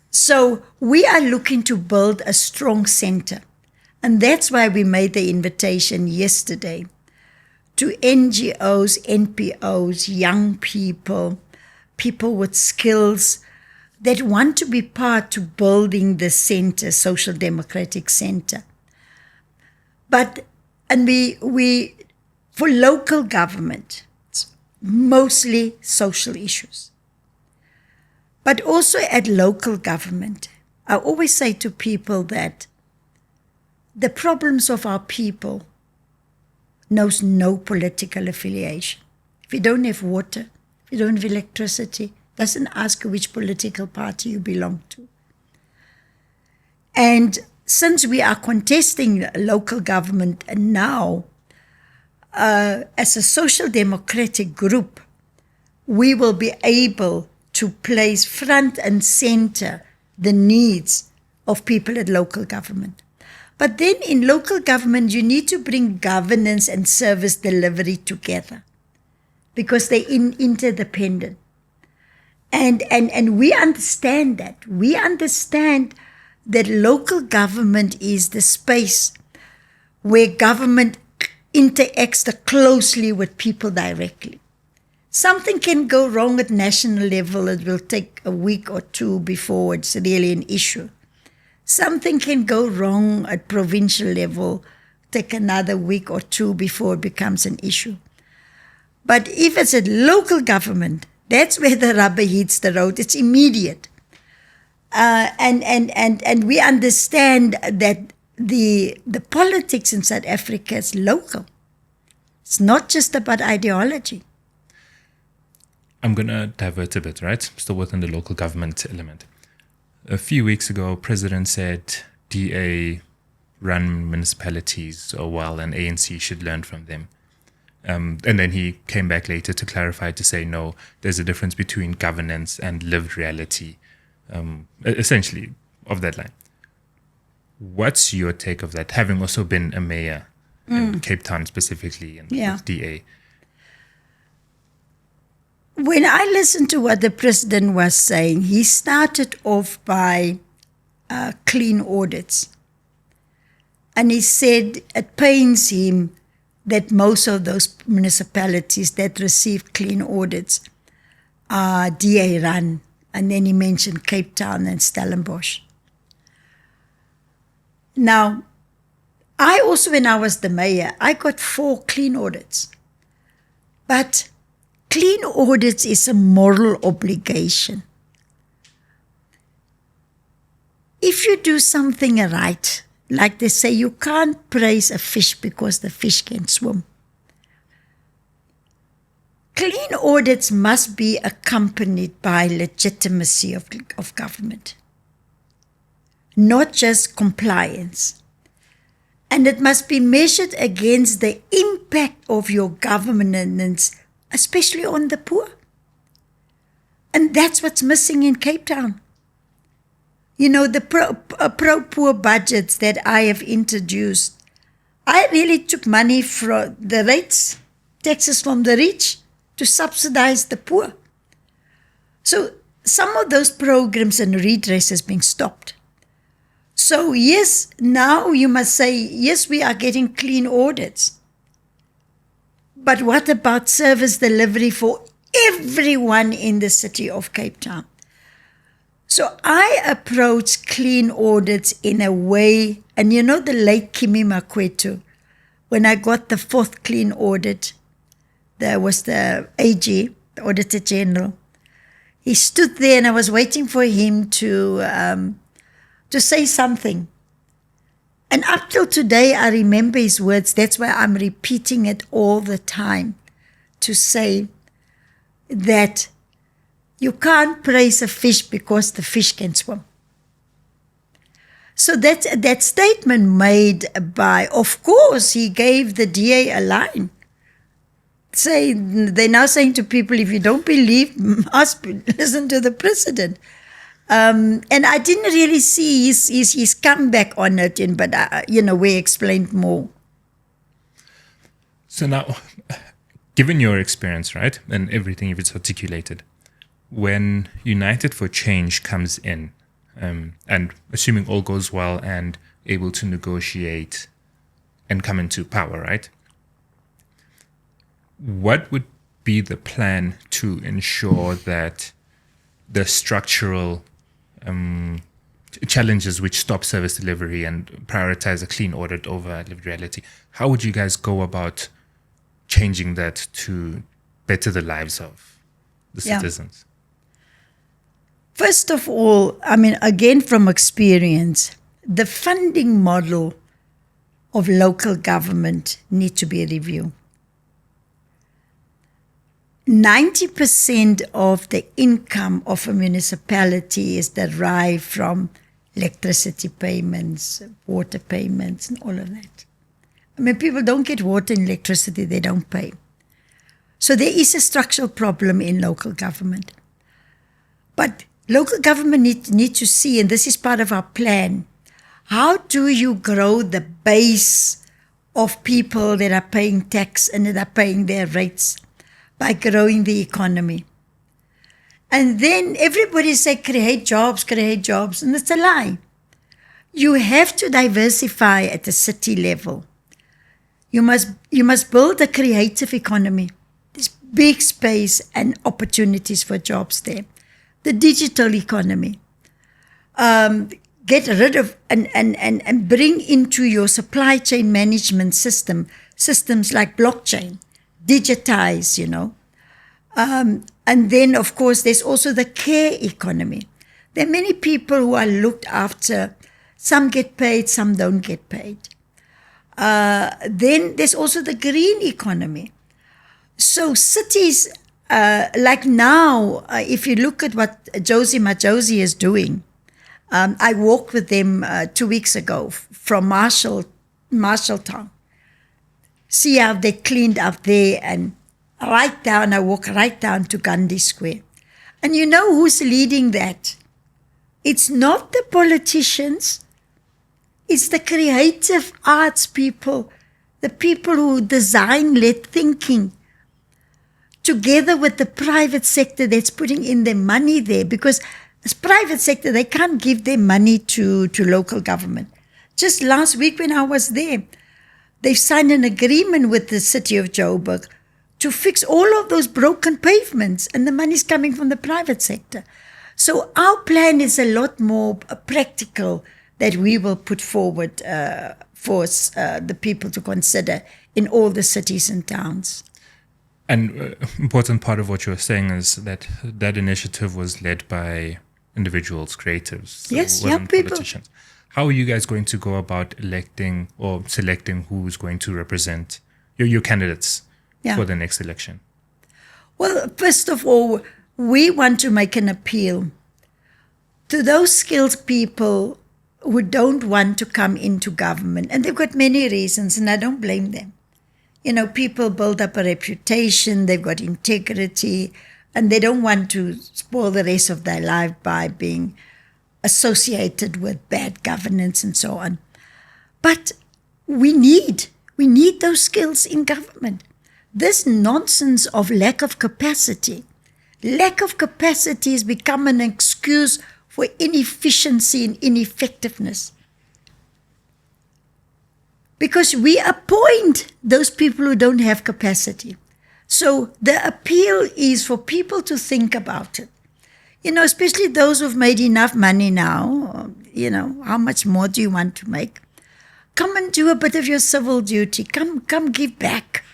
So we are looking to build a strong center. And that's why we made the invitation yesterday to NGOs, NPOs, young people, people with skills that want to be part to building the center, social democratic center. And we for local government, it's mostly social issues. But also at local government, I always say to people that the problems of our people knows no political affiliation. If you don't have water, if you don't have electricity, doesn't ask which political party you belong to. And since we are contesting local government now, as a social democratic group, we will be able to place front and center the needs of people at local government. But then in local government, you need to bring governance and service delivery together because they're interdependent. And we understand that. We understand that local government is the space where government interacts closely with people directly. Something can go wrong at national level. It will take a week or two before it's really an issue. Something can go wrong at provincial level, take another week or two before it becomes an issue. But if it's at local government, that's where the rubber hits the road. It's immediate. And we understand that the politics in South Africa is local. It's not just about ideology. I'm going to divert a bit, right? Still within the local government element. A few weeks ago, President said DA run municipalities well and ANC should learn from them. And then he came back later to clarify to say, no, there's a difference between governance and lived reality, essentially, of that line. What's your take of that, having also been a mayor in Cape Town specifically and with DA? When I listened to what the president was saying, he started off by clean audits. And he said it pains him that most of those municipalities that received clean audits are DA run. And then he mentioned Cape Town and Stellenbosch. Now, I also, when I was the mayor, I got 4 clean audits. But clean audits is a moral obligation. If you do something right, like they say, you can't praise a fish because the fish can swim. Clean audits must be accompanied by legitimacy of government, not just compliance. And it must be measured against the impact of your governance, especially on the poor. And that's what's missing in Cape Town. You know, the pro-poor budgets that I have introduced, I really took money from the rates, taxes from the rich, to subsidize the poor. So some of those programs and redress has been stopped. So yes, now you must say, yes, we are getting clean audits. But what about service delivery for everyone in the city of Cape Town? So I approach clean audits in a way, and you know the late Kimi Makwetu, when I got the 4th clean audit, there was the AG, the Auditor General. He stood there and I was waiting for him to say something. And up till today, I remember his words. That's why I'm repeating it all the time, to say that you can't praise a fish because the fish can swim. So that statement made by, of course, he gave the DA a line. They're now saying to people, if you don't believe, must listen to the president. And I didn't really see his comeback on it, but we explained more. So now, given your experience, right, and everything you've articulated, when United for Change comes in, and assuming all goes well and able to negotiate and come into power, right, what would be the plan to ensure that the structural challenges which stop service delivery and prioritize a clean audit over lived reality, how would you guys go about changing that to better the lives of the citizens? First of all, I mean, again, from experience, the funding model of local government needs to be reviewed. 90% of the income of a municipality is derived from electricity payments, water payments, and all of that. I mean, people don't get water and electricity, they don't pay. So there is a structural problem in local government. But local government need to see, and this is part of our plan, how do you grow the base of people that are paying tax and that are paying their rates by growing the economy? And then everybody say create jobs, and it's a lie. You have to diversify at the city level. You must build a creative economy. There's big space and opportunities for jobs there. The digital economy. Get rid of and bring into your supply chain management systems like blockchain, digitize, and then, of course, there's also the care economy. There are many people who are looked after. Some get paid, some don't get paid. Then there's also the green economy. So cities, like now, if you look at what Josie Majosi is doing, I walked with them 2 weeks ago from Marshalltown. See how they cleaned up there, and I walk right down to Gandhi Square. And you know who's leading that? It's not the politicians. It's the creative arts people, the people who design-led thinking, together with the private sector that's putting in their money there. Because as private sector, they can't give their money to local government. Just last week when I was there, they've signed an agreement with the city of Joburg to fix all of those broken pavements, and the money's coming from the private sector. So our plan is a lot more practical that we will put forward for the people to consider in all the cities and towns. An important part of what you were saying is that that initiative was led by individuals, creatives, yes, young people. Politicians. How are you guys going to go about electing or selecting who's going to represent your candidates for the next election? Well, first of all, we want to make an appeal to those skilled people who don't want to come into government. And they've got many reasons, and I don't blame them. People build up a reputation, they've got integrity, and they don't want to spoil the rest of their life by being associated with bad governance and so on. But we need those skills in government. This nonsense of lack of capacity has become an excuse for inefficiency and ineffectiveness. Because we appoint those people who don't have capacity. So the appeal is for people to think about it. Especially those who've made enough money now, how much more do you want to make? Come and do a bit of your civil duty. Come give back.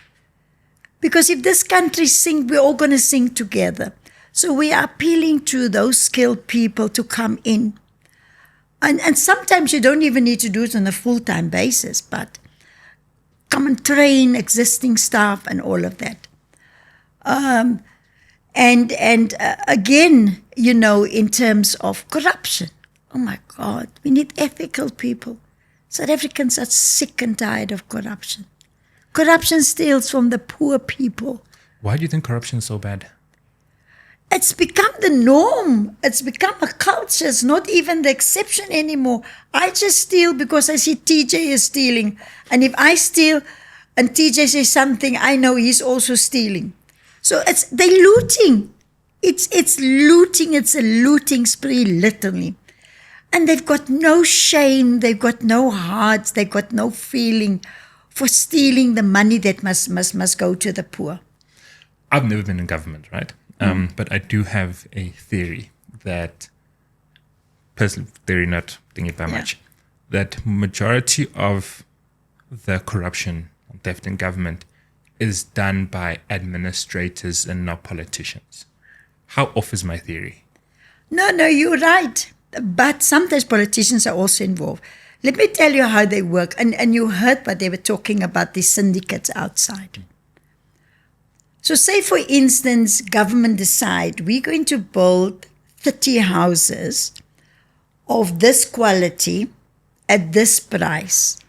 Because if this country sinks, we're all going to sink together. So we are appealing to those skilled people to come in. And sometimes you don't even need to do it on a full-time basis, but come and train existing staff and all of that. Again, in terms of corruption, oh my God, we need ethical people. South Africans are sick and tired of corruption. Corruption steals from the poor people. Why do you think corruption is so bad? It's become the norm. It's become a culture. It's not even the exception anymore. I just steal because I see TJ is stealing. And if I steal, and TJ says something, I know he's also stealing. So they're looting. It's looting. It's a looting spree, literally. And they've got no shame. They've got no heart. They've got no feeling for stealing the money that must go to the poor. I've never been in government, right? But I do have a theory that, personal theory, not thinking by much, that majority of the corruption and theft in government is done by administrators and not politicians. How off is my theory? No, you're right. But sometimes politicians are also involved. Let me tell you how they work. And you heard what they were talking about, the syndicates outside. So say, for instance, government decide we're going to build 30 houses of this quality at this price.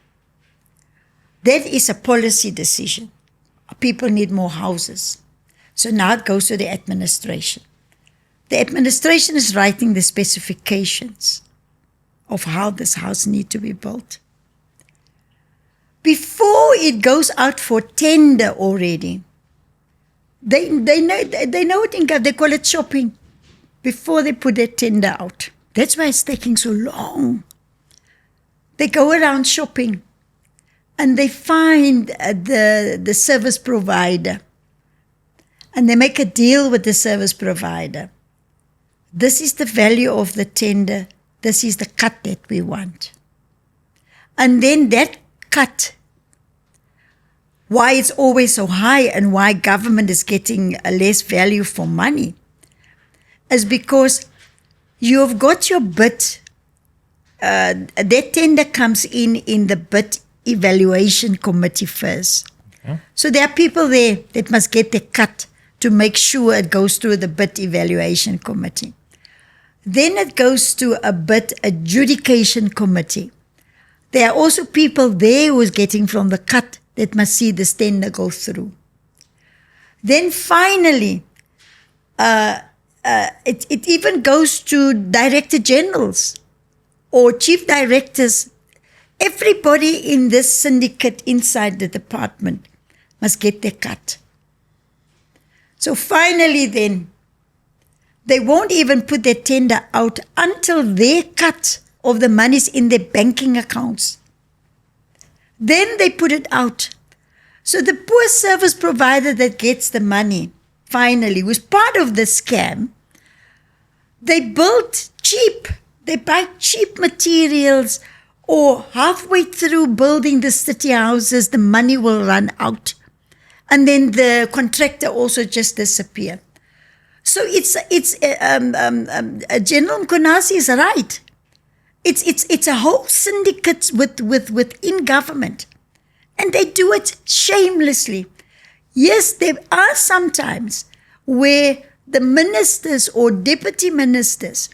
That is a policy decision. People need more houses. So now it goes to the administration. The administration is writing the specifications of how this house needs to be built. Before it goes out for tender already, they know it in government. They call it shopping before they put their tender out. That's why it's taking so long. They go around shopping and they find the service provider and they make a deal with the service provider. This is the value of the tender. This is the cut that we want. And then that cut, why it's always so high and why government is getting less value for money, is because you've got your bid. That tender comes in the bid evaluation committee first. Okay. So there are people there that must get the cut to make sure it goes through the bid evaluation committee. Then it goes to a bid adjudication committee. There are also people there who is getting from the cut that must see this tender go through. Then finally, it even goes to director generals or chief directors. Everybody in this syndicate inside the department must get their cut. So finally then, they won't even put their tender out until their cut of the money is in their banking accounts. Then they put it out. So the poor service provider that gets the money, finally, who's part of the scam, they build cheap. They buy cheap materials, or halfway through building the city houses, the money will run out. And then the contractor also just disappear. So General Mkonasi is right. It's a whole syndicate within government, and they do it shamelessly. Yes, there are sometimes where the ministers or deputy ministers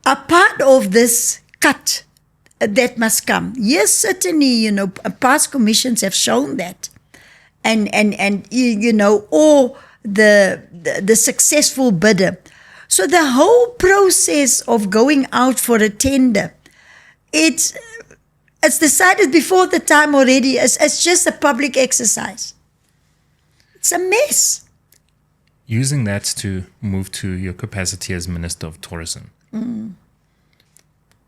are part of this cut that must come. Yes, certainly, past commissions have shown that, and or the successful bidder. So the whole process of going out for a tender, it's decided before the time already. It's just a public exercise. It's a mess. Using that to move to your capacity as Minister of Tourism,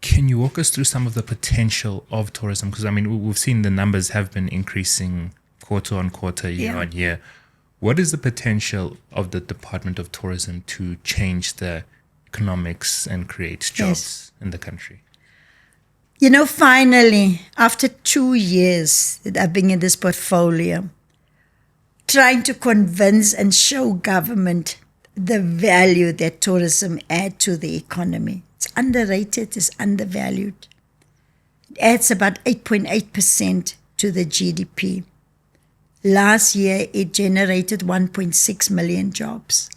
can you walk us through some of the potential of tourism? Because, we've seen the numbers have been increasing quarter on quarter, year on year. What is the potential of the Department of Tourism to change the economics and create jobs in the country? Finally, after 2 years that I've been in this portfolio, trying to convince and show government the value that tourism adds to the economy. It's underrated, it's undervalued. It adds about 8.8% to the GDP. Last year, it generated 1.6 million jobs.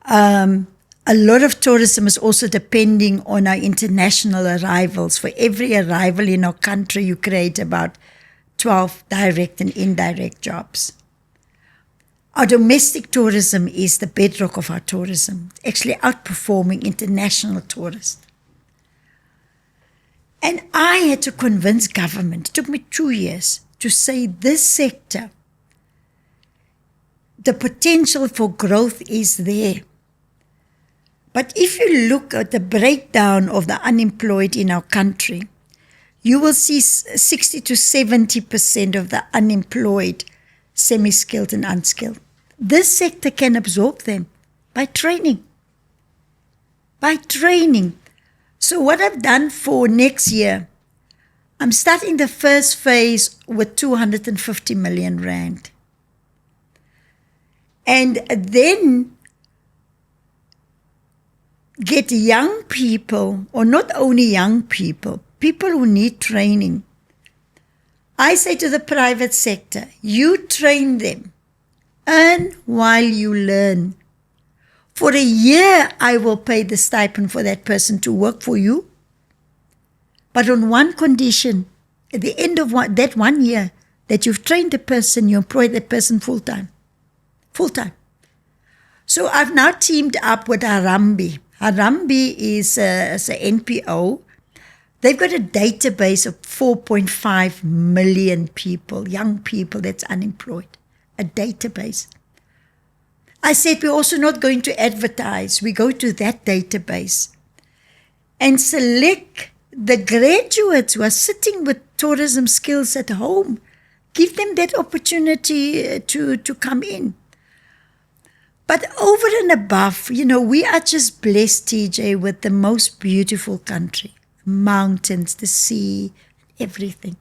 A lot of tourism is also depending on our international arrivals. For every arrival in our country, you create about 12 direct and indirect jobs. Our domestic tourism is the bedrock of our tourism, actually outperforming international tourists. And I had to convince government, it took me 2 years, to say this sector, the potential for growth is there. But if you look at the breakdown of the unemployed in our country, you will see 60 to 70% of the unemployed, semi-skilled and unskilled. This sector can absorb them by training. By training. So what I've done for next year, I'm starting the first phase with 250 million rand. And then get young people, or not only young people, people who need training. I say to the private sector, you train them. Earn while you learn. For a year, I will pay the stipend for that person to work for you. But on one condition, at the end of that 1 year, that you've trained the person, you employ that person full-time. Full-time. So I've now teamed up with Harambee. Harambee is an NPO. They've got a database of 4.5 million people, young people that's unemployed. A database. I said we're also not going to advertise. We go to that database and select the graduates who are sitting with tourism skills at home. Give them that opportunity to come in. But over and above, we are just blessed, TJ, with the most beautiful country. Mountains, the sea, everything.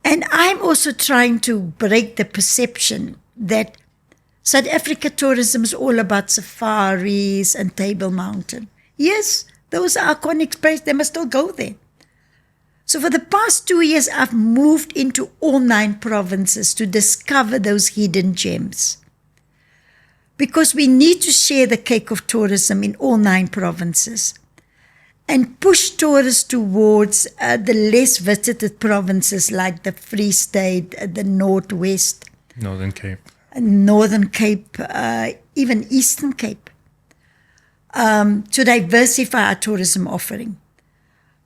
And I'm also trying to break the perception that South Africa tourism is all about safaris and Table Mountain. Yes, those are iconic places. They must still go there. So for the past 2 years, I've moved into all 9 provinces to discover those hidden gems. Because we need to share the cake of tourism in all 9 provinces and push tourists towards the less visited provinces like the Free State, the Northwest. Northern Cape. Northern Cape, even Eastern Cape, to diversify our tourism offering.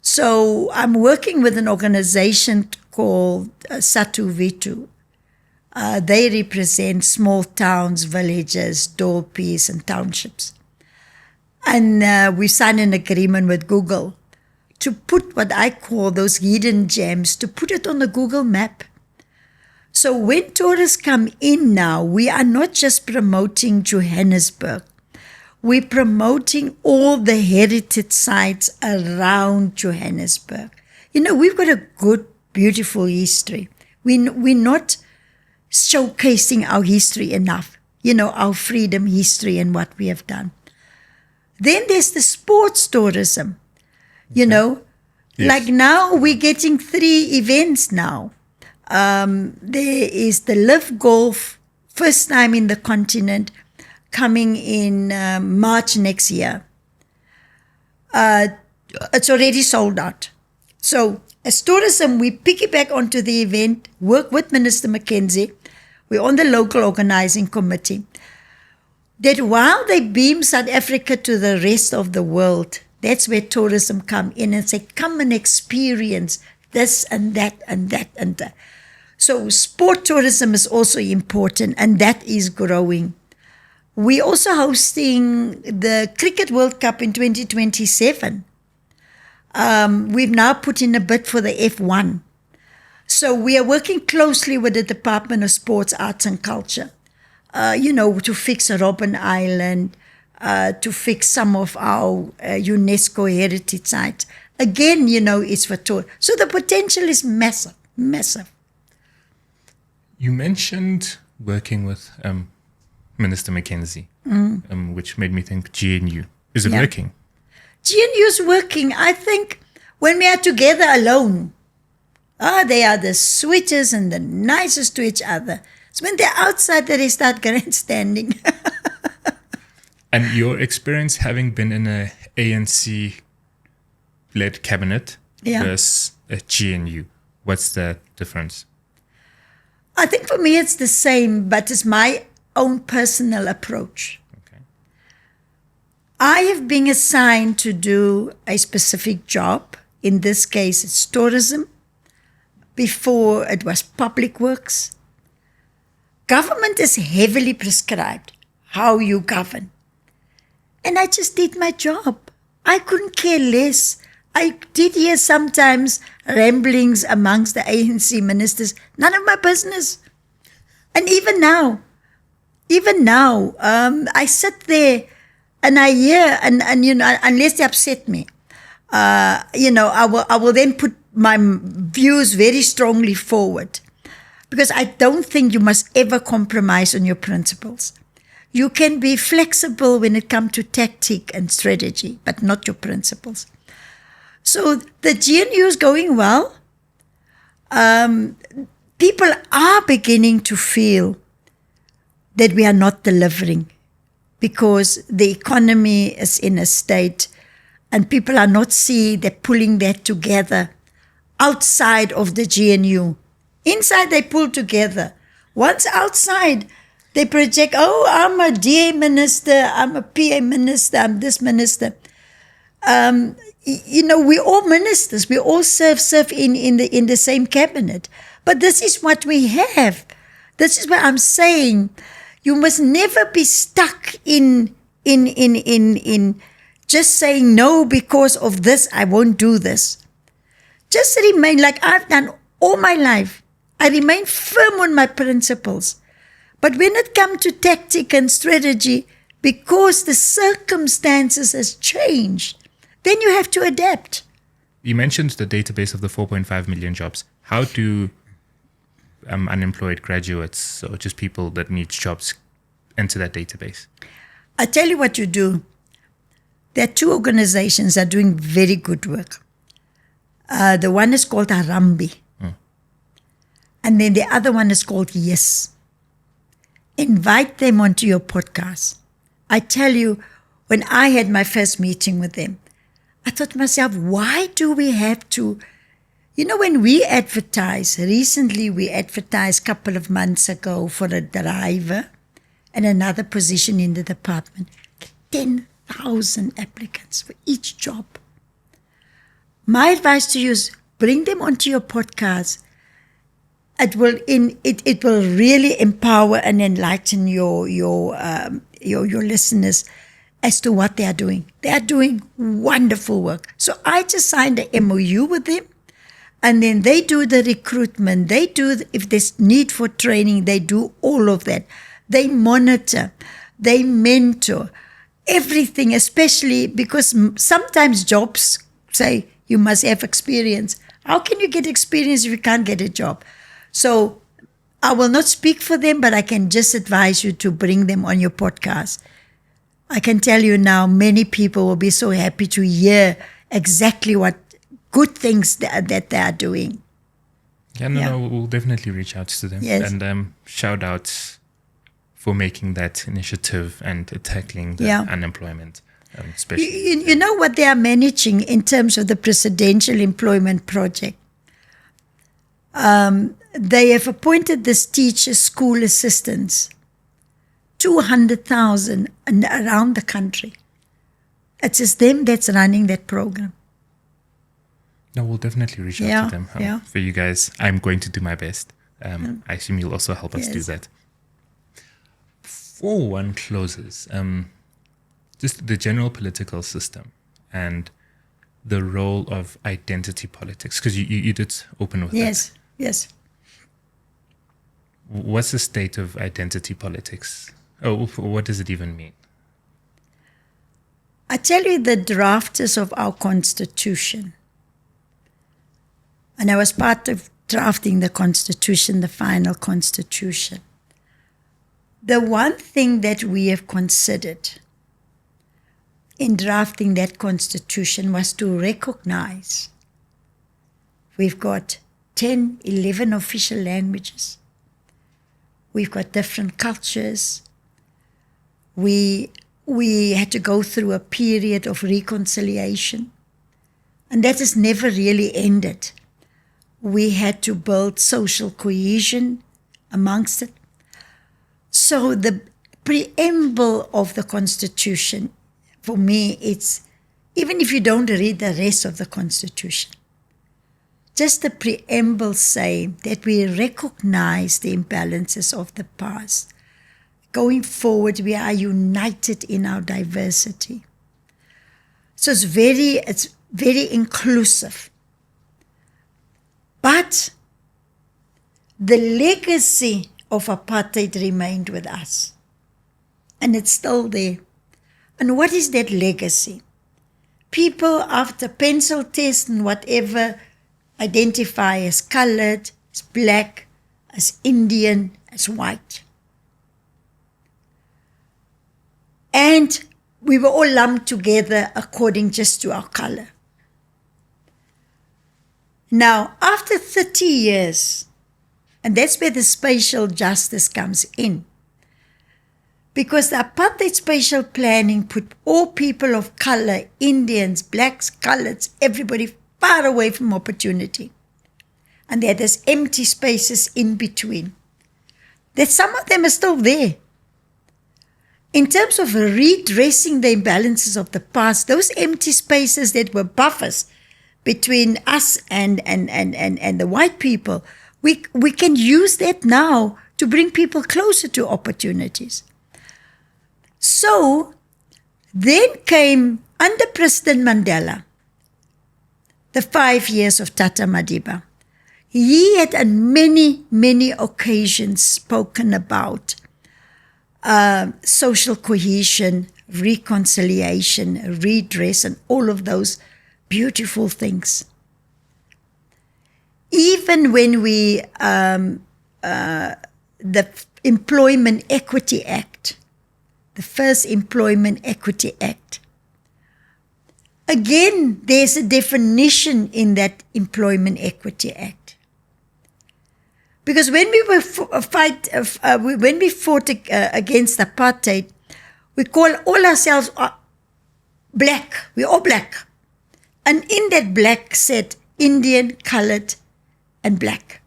So I'm working with an organization called Satu Vitu. They represent small towns, villages, dorpies, and townships. And we signed an agreement with Google to put what I call those hidden gems, to put it on the Google map. So when tourists come in now, we are not just promoting Johannesburg. We're promoting all the heritage sites around Johannesburg. We've got a good, beautiful history. We're not showcasing our history enough, our freedom history and what we have done. Then there's the sports tourism, Yes. Like now we're getting 3 events now. There is the Live Golf, first time in the continent, coming in March next year. It's already sold out. So as tourism, we piggyback onto the event, work with Minister Mackenzie. We're on the local organizing committee. That while they beam South Africa to the rest of the world, that's where tourism come in and say, come and experience this and that and that and that. So sport tourism is also important, and that is growing. We're also hosting the Cricket World Cup in 2027. We've now put in a bid for the F1. So we are working closely with the Department of Sports, Arts and Culture, to fix Robben Island, to fix some of our UNESCO heritage sites. Again, it's for tourists. So the potential is massive, massive. You mentioned working with Minister Mackenzie, which made me think GNU. Is it working? GNU is working. I think when we are together alone, they are the sweetest and the nicest to each other. So when they're outside, they start grandstanding. And your experience having been in a ANC-led cabinet versus a GNU, what's the difference? I think for me it's the same, but it's my own personal approach. Okay. I have been assigned to do a specific job In this case, it's tourism. Before, it was public works. Government is heavily prescribed how you govern. And I just did my job. I couldn't care less. I did hear sometimes ramblings amongst the ANC ministers. None of my business. And even now, I sit there and I hear, and unless they upset me, I will then put my views very strongly forward. Because I don't think you must ever compromise on your principles. You can be flexible when it comes to tactic and strategy, but not your principles. So the GNU is going well. People are beginning to feel that we are not delivering because the economy is in a state and people are not seeing they're pulling that together outside of the GNU. Inside, they pull together. Once outside, they project, oh, I'm a DA minister, I'm a PA minister, I'm this minister. We're all ministers. We all serve in the same cabinet. But this is what we have. This is what I'm saying. You must never be stuck in just saying no because of this, I won't do this. Just remain like I've done all my life. I remain firm on my principles. But when it comes to tactic and strategy, because the circumstances has changed, then you have to adapt. You mentioned the database of the 4.5 million jobs. How do unemployed graduates or just people that need jobs enter that database? I tell you what you do. There are two organizations that are doing very good work. The one is called Harambee. And then the other one is called Yes. Invite them onto your podcast. I tell you, when I had my first meeting with them, I thought to myself, why do we have to, when we advertise, recently we advertised a couple of months ago for a driver and another position in the department, 10,000 applicants for each job. My advice to you is bring them onto your podcast. It will really empower and enlighten your listeners as to what they are doing. They are doing wonderful work. So I just signed an MOU with them, and then they do the recruitment. They do, if there's need for training, they do all of that. They monitor, they mentor, everything, especially because sometimes jobs say you must have experience. How can you get experience if you can't get a job? So I will not speak for them, but I can just advise you to bring them on your podcast. I can tell you now, many people will be so happy to hear exactly what good things that they are doing. No, we'll definitely reach out to them. Yes. And shout out for making that initiative and tackling the unemployment. Especially. You know what they are managing in terms of the Presidential Employment Project? They have appointed this teacher school assistants, 200,000 around the country. It's just them that's running that program. No, we'll definitely reach out to them. For you guys, I'm going to do my best. I assume you'll also help us do that. Before one closes, just the general political system and the role of identity politics, because you did open with that. Yes. What's the state of identity politics? Oh, what does it even mean? I tell you, the drafters of our Constitution, and I was part of drafting the Constitution, the final Constitution. The one thing that we have considered in drafting that Constitution was to recognize we've got 10, 11 official languages. We've got different cultures. We had to go through a period of reconciliation, and that has never really ended. We had to build social cohesion amongst it. So the preamble of the Constitution, for me, it's, even if you don't read the rest of the Constitution, just the preamble say that we recognize the imbalances of the past. Going forward, we are united in our diversity. So it's very inclusive. But the legacy of apartheid remained with us. And it's still there. And what is that legacy? People after pencil test and whatever identify as colored, as black, as Indian, as white. And we were all lumped together according just to our color. Now, after 30 years, and that's where the spatial justice comes in, because the apartheid spatial planning put all people of color, Indians, blacks, coloreds, everybody far away from opportunity. And there are these empty spaces in between. That some of them are still there. In terms of redressing the imbalances of the past, those empty spaces that were buffers between us and the white people, we can use that now to bring people closer to opportunities. So then came, under President Mandela, the 5 years of Tata Madiba. He had on many, many occasions spoken about social cohesion, reconciliation, redress, and all of those beautiful things. Even when we, the Employment Equity Act, the first Employment Equity Act, again, there's a definition in that Employment Equity Act. Because when we were when we fought against apartheid, we call all ourselves black. We're all black. And in that black said Indian, colored, and black.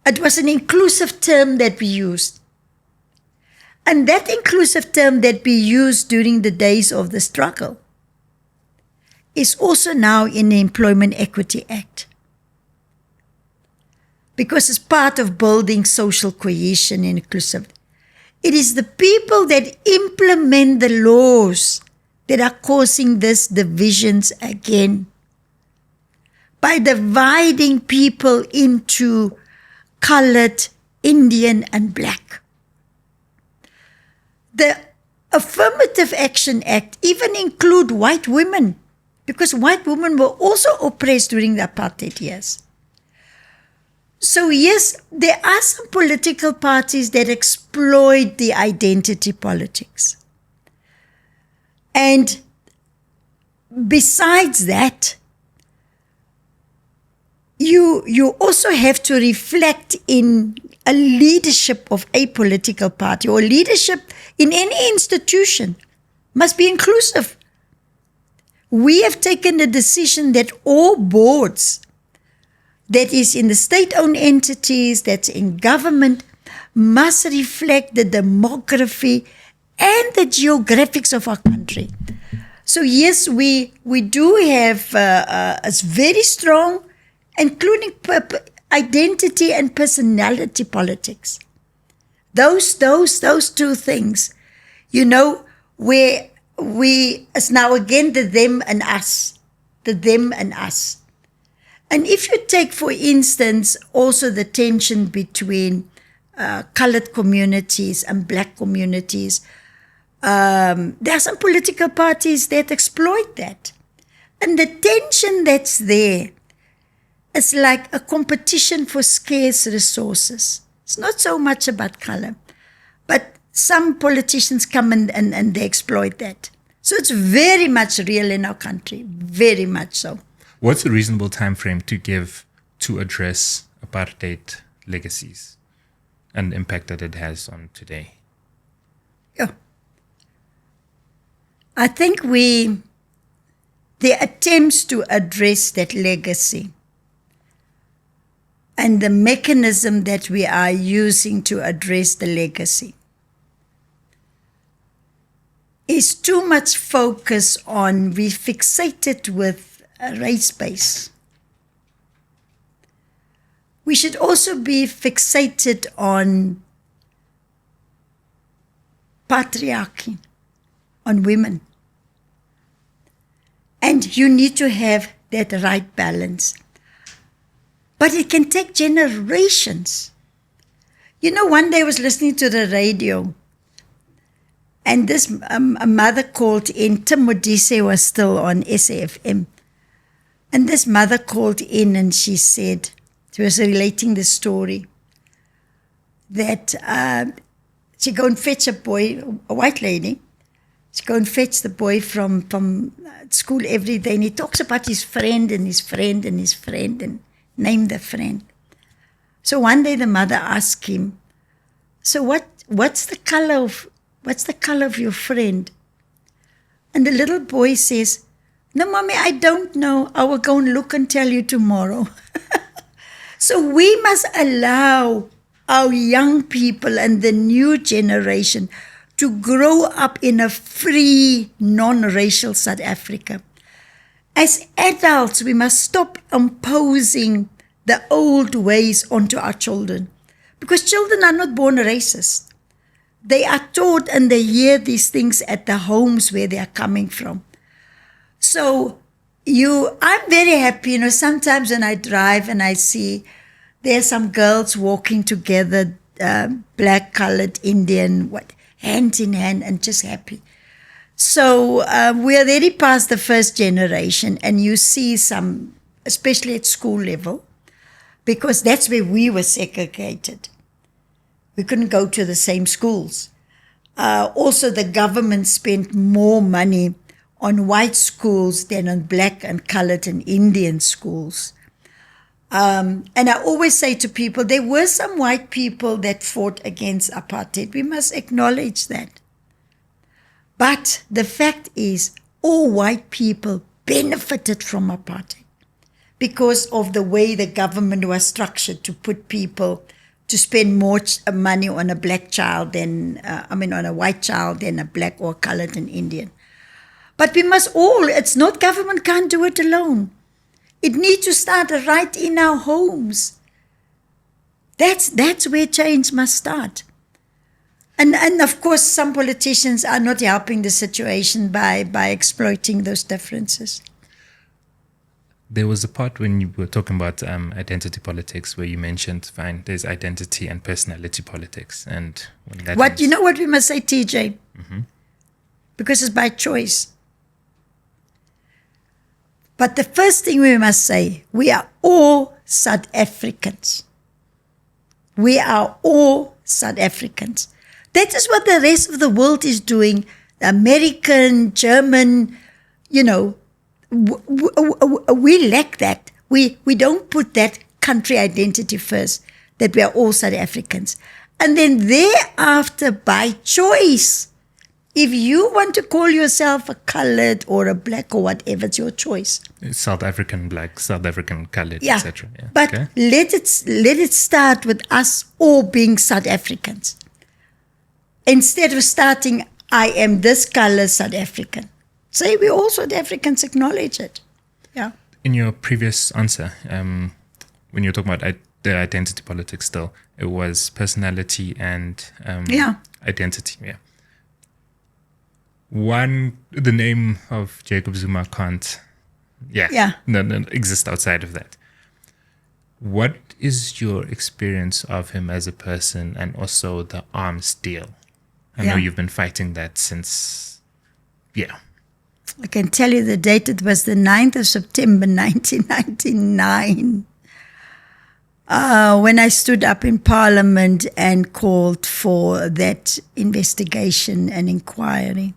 It was an inclusive term that we used. And that inclusive term that we used during the days of the struggle is also now in the Employment Equity Act. Because it's part of building social cohesion and inclusivity. It is the people that implement the laws that are causing these divisions again. By dividing people into colored, Indian, and black. The Affirmative Action Act even include white women, because white women were also oppressed during the apartheid years. So yes, there are some political parties that exploit the identity politics. And besides that, you also have to reflect in a leadership of a political party or leadership in any institution must be inclusive. We have taken the decision that all boards that is in the state-owned entities, that's in government, must reflect the demography and the geographics of our country. So yes, we do have a very strong, including identity and personality politics. Those two things, where it's now again the them and us. And if you take, for instance, also the tension between colored communities and black communities, there are some political parties that exploit that. And the tension that's there is like a competition for scarce resources. It's not so much about color, but some politicians come and they exploit that. So it's very much real in our country, very much so. What's a reasonable time frame to give to address apartheid legacies and the impact that it has on today? Yeah. I think the attempts to address that legacy and the mechanism that we are using to address the legacy is too much focus on, we fixated with race base. we should also be fixated on patriarchy, on women. And you need to have that right balance. But it can take generations. You know, one day I was listening to the radio, and this a mother called in. Tim Modise was still on SAFM. And this mother called in and she said, she was relating the story, that she go and fetch a boy, a white lady. She go and fetch the boy from school every day, and he talks about his friend and his friend and his friend and name the friend. So one day the mother asked him, so what's the color of your friend? And the little boy says, no, mommy, I don't know. I will go and look and tell you tomorrow. So we must allow our young people and the new generation to grow up in a free, non-racial South Africa. As adults, we must stop imposing the old ways onto our children, because children are not born racist. They are taught and they hear these things at the homes where they are coming from. So I'm very happy, sometimes when I drive and I see there's some girls walking together, black, colored, Indian, hand in hand, and just happy. So we are already past the first generation, and you see some, especially at school level, because that's where we were segregated. We couldn't go to the same schools. Also, the government spent more money on white schools than on black and colored and Indian schools. And I always say to people, there were some white people that fought against apartheid. We must acknowledge that. But the fact is, all white people benefited from apartheid because of the way the government was structured to put people to spend more money on a black child than, on a white child than a black or colored and Indian. But we must all, it's not government can't do it alone. It needs to start right in our homes. That's where change must start. And of course, some politicians are not helping the situation by exploiting those differences. There was a part when you were talking about identity politics where you mentioned, fine, there's identity and personality politics. And when that you know what we must say, TJ? Mm-hmm. Because it's by choice. But the first thing we must say, we are all South Africans. We are all South Africans. That is what the rest of the world is doing. American, German, we lack that. We don't put that country identity first, that we are all South Africans. And then thereafter, by choice, if you want to call yourself a colored or a black or whatever, it's your choice. South African black, South African colored, yeah. etc. Yeah. But okay. Let it start with us all being South Africans. Instead of starting, I am this color South African. Say we all South Africans, acknowledge it. Yeah. In your previous answer, when you were talking about the identity politics still, it was personality and identity. Yeah. The name of Jacob Zuma can't exist outside of that. What is your experience of him as a person and also the arms deal? I know you've been fighting that since, I can tell you the date. It was the 9th of September, 1999, when I stood up in Parliament and called for that investigation and inquiry.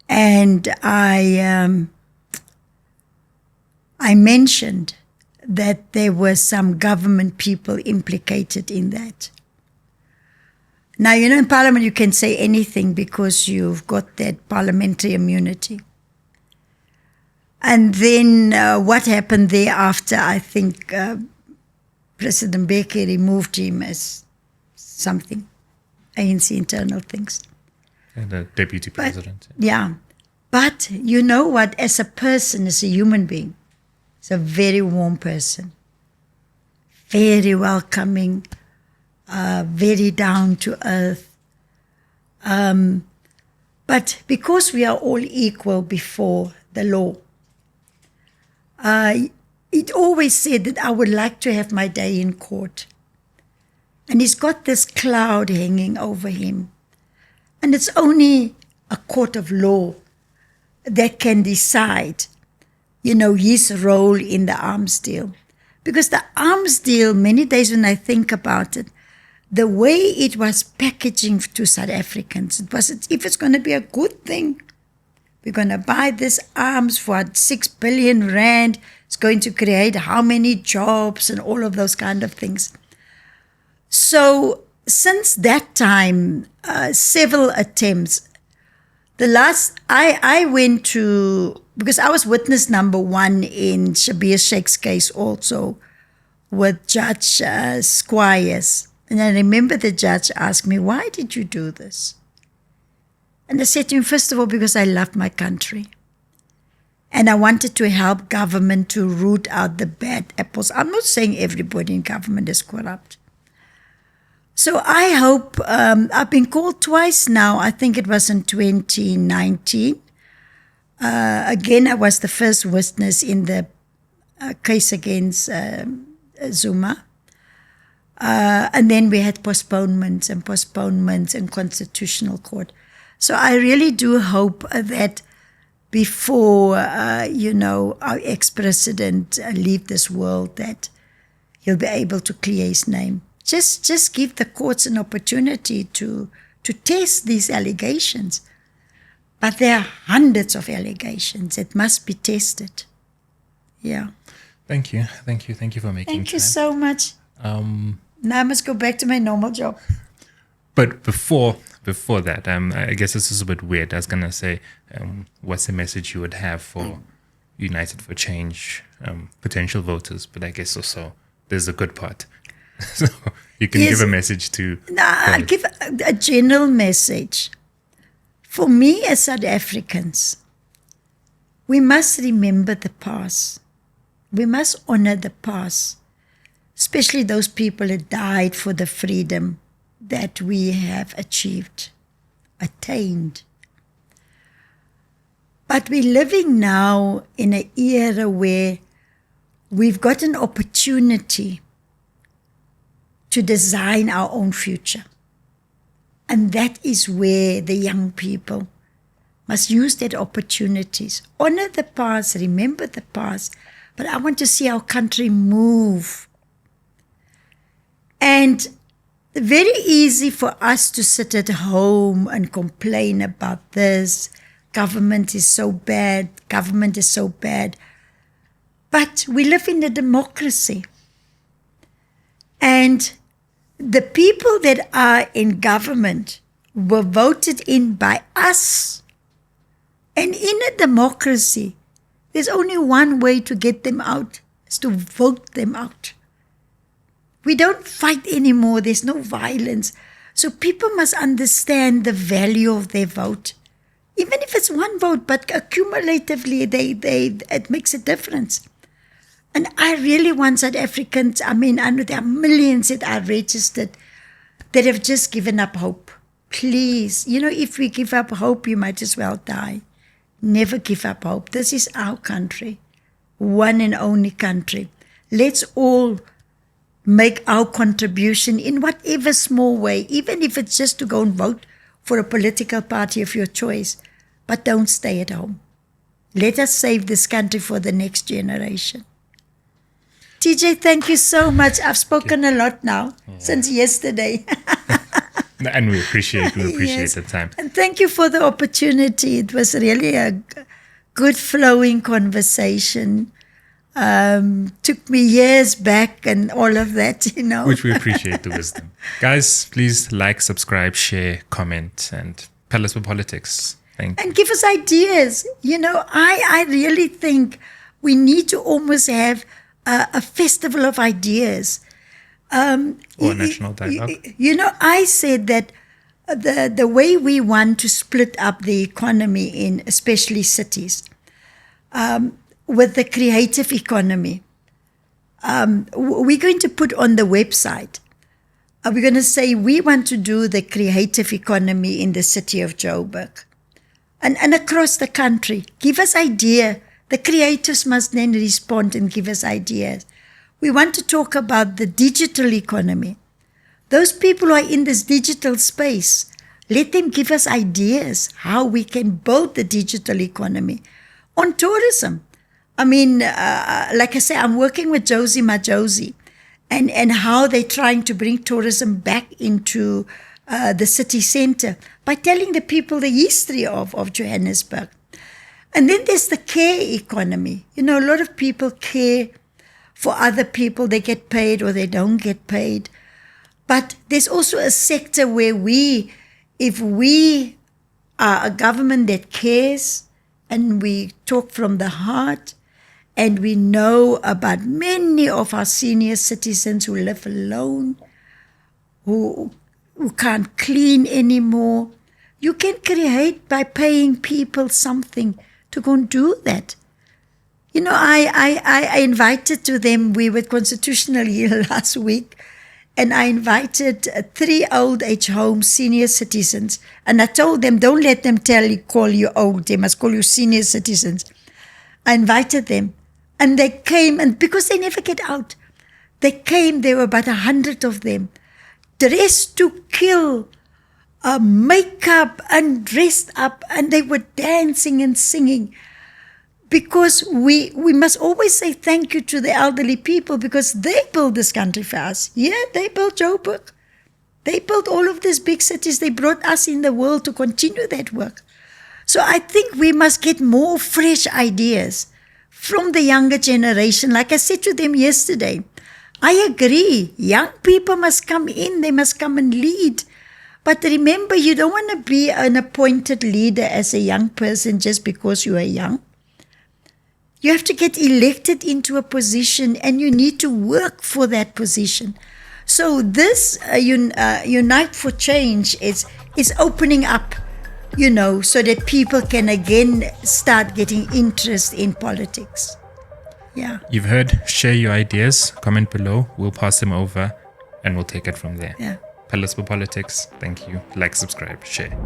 And I mentioned that there were some government people implicated in that. Now, in Parliament you can say anything because you've got that parliamentary immunity. And then what happened thereafter, I think President Mbeki removed him as something, ANC internal things. And the deputy president. But you know what? As a person, as a human being, he's a very warm person. very welcoming, very down to earth. But because we are all equal before the law, it always said that I would like to have my day in court. And he's got this cloud hanging over him. And it's only a court of law that can decide, his role in the arms deal. Because the arms deal, many days when I think about it, the way it was packaging to South Africans, it was, if it's going to be a good thing, we're going to buy this arms for 6 billion rand, it's going to create how many jobs and all of those kind of things. So since that time, several attempts. The last, I went to, because I was witness number 1 in Shabir Sheikh's case also with Judge Squires. And I remember the judge asked me, why did you do this? And I said to him, first of all, because I love my country. And I wanted to help government to root out the bad apples. I'm not saying everybody in government is corrupt. So I hope, I've been called twice now. I think it was in 2019. Again, I was the first witness in the case against Zuma. And then we had postponements and constitutional court. So I really do hope that before, our ex-president leave this world, that he'll be able to clear his name. Just give the courts an opportunity to test these allegations. But there are hundreds of allegations. It must be tested. Yeah. Thank you for making time. Thank you so much. Now I must go back to my normal job. But before that, I guess this is a bit weird. I was going to say, what's the message you would have for United for Change potential voters? But I guess also there's a good part. So you can give a message to... No, I'll give a general message. For me as South Africans, we must remember the past. We must honor the past, especially those people that died for the freedom that we have attained. But we're living now in an era where we've got an opportunity to design our own future. And that is where the young people must use that opportunities. Honor the past, remember the past, but I want to see our country move. And very easy for us to sit at home and complain about this. Government is so bad. But we live in a democracy. And the people that are in government were voted in by us. And in a democracy, there's only one way to get them out, is to vote them out. We don't fight anymore. There's no violence. So people must understand the value of their vote. Even if it's one vote, but accumulatively, it makes a difference. And I really want South Africans, I know there are millions that are registered that have just given up hope. Please, if we give up hope, you might as well die. Never give up hope. This is our country, one and only country. Let's all make our contribution in whatever small way, even if it's just to go and vote for a political party of your choice. But don't stay at home. Let us save this country for the next generation. TJ, thank you so much. I've spoken a lot now since yesterday. And we appreciate Yes. the time. And thank you for the opportunity. It was really a good flowing conversation. Took me years back and all of that, Which we appreciate the wisdom. Guys, please like, subscribe, share, comment, and Palatable Politics. Thank you. And give us ideas. I really think we need to almost have a festival of ideas. Or national dialogue. I said that the way we want to split up the economy in especially cities, with the creative economy, we're going to put on the website. We're going to say we want to do the creative economy in the city of Joburg and across the country. Give us idea. The creators must then respond and give us ideas. We want to talk about the digital economy. Those people who are in this digital space, let them give us ideas how we can build the digital economy. On tourism, I mean, like I say, I'm working with Josie Majosi and how they're trying to bring tourism back into the city center by telling the people the history of Johannesburg. And then there's the care economy. You know, a lot of people care for other people. They get paid or they don't get paid. But there's also a sector where if we are a government that cares and we talk from the heart and we know about many of our senior citizens who live alone, who can't clean anymore, you can create by paying people something to go and do that. You know, I invited to them, we were Constitutional Hill last week, and I invited 3 old age home senior citizens, and I told them, don't let them call you old, they must call you senior citizens. I invited them, and they came, and because they never get out, they came, there were about 100 of them, dressed to kill, makeup and dressed up, and they were dancing and singing. Because we must always say thank you to the elderly people because they built this country for us. Yeah, they built Joburg. They built all of these big cities. They brought us in the world to continue that work. So I think we must get more fresh ideas from the younger generation. Like I said to them yesterday, I agree. Young people must come in. They must come and lead. But remember, you don't want to be an appointed leader as a young person just because you are young. You have to get elected into a position and you need to work for that position. So this Unite for Change is opening up, you know, so that people can again start getting interest in politics. Yeah. You've heard, share your ideas, comment below, we'll pass them over and we'll take it from there. Yeah. Palatable Politics, thank you. Like, subscribe, share.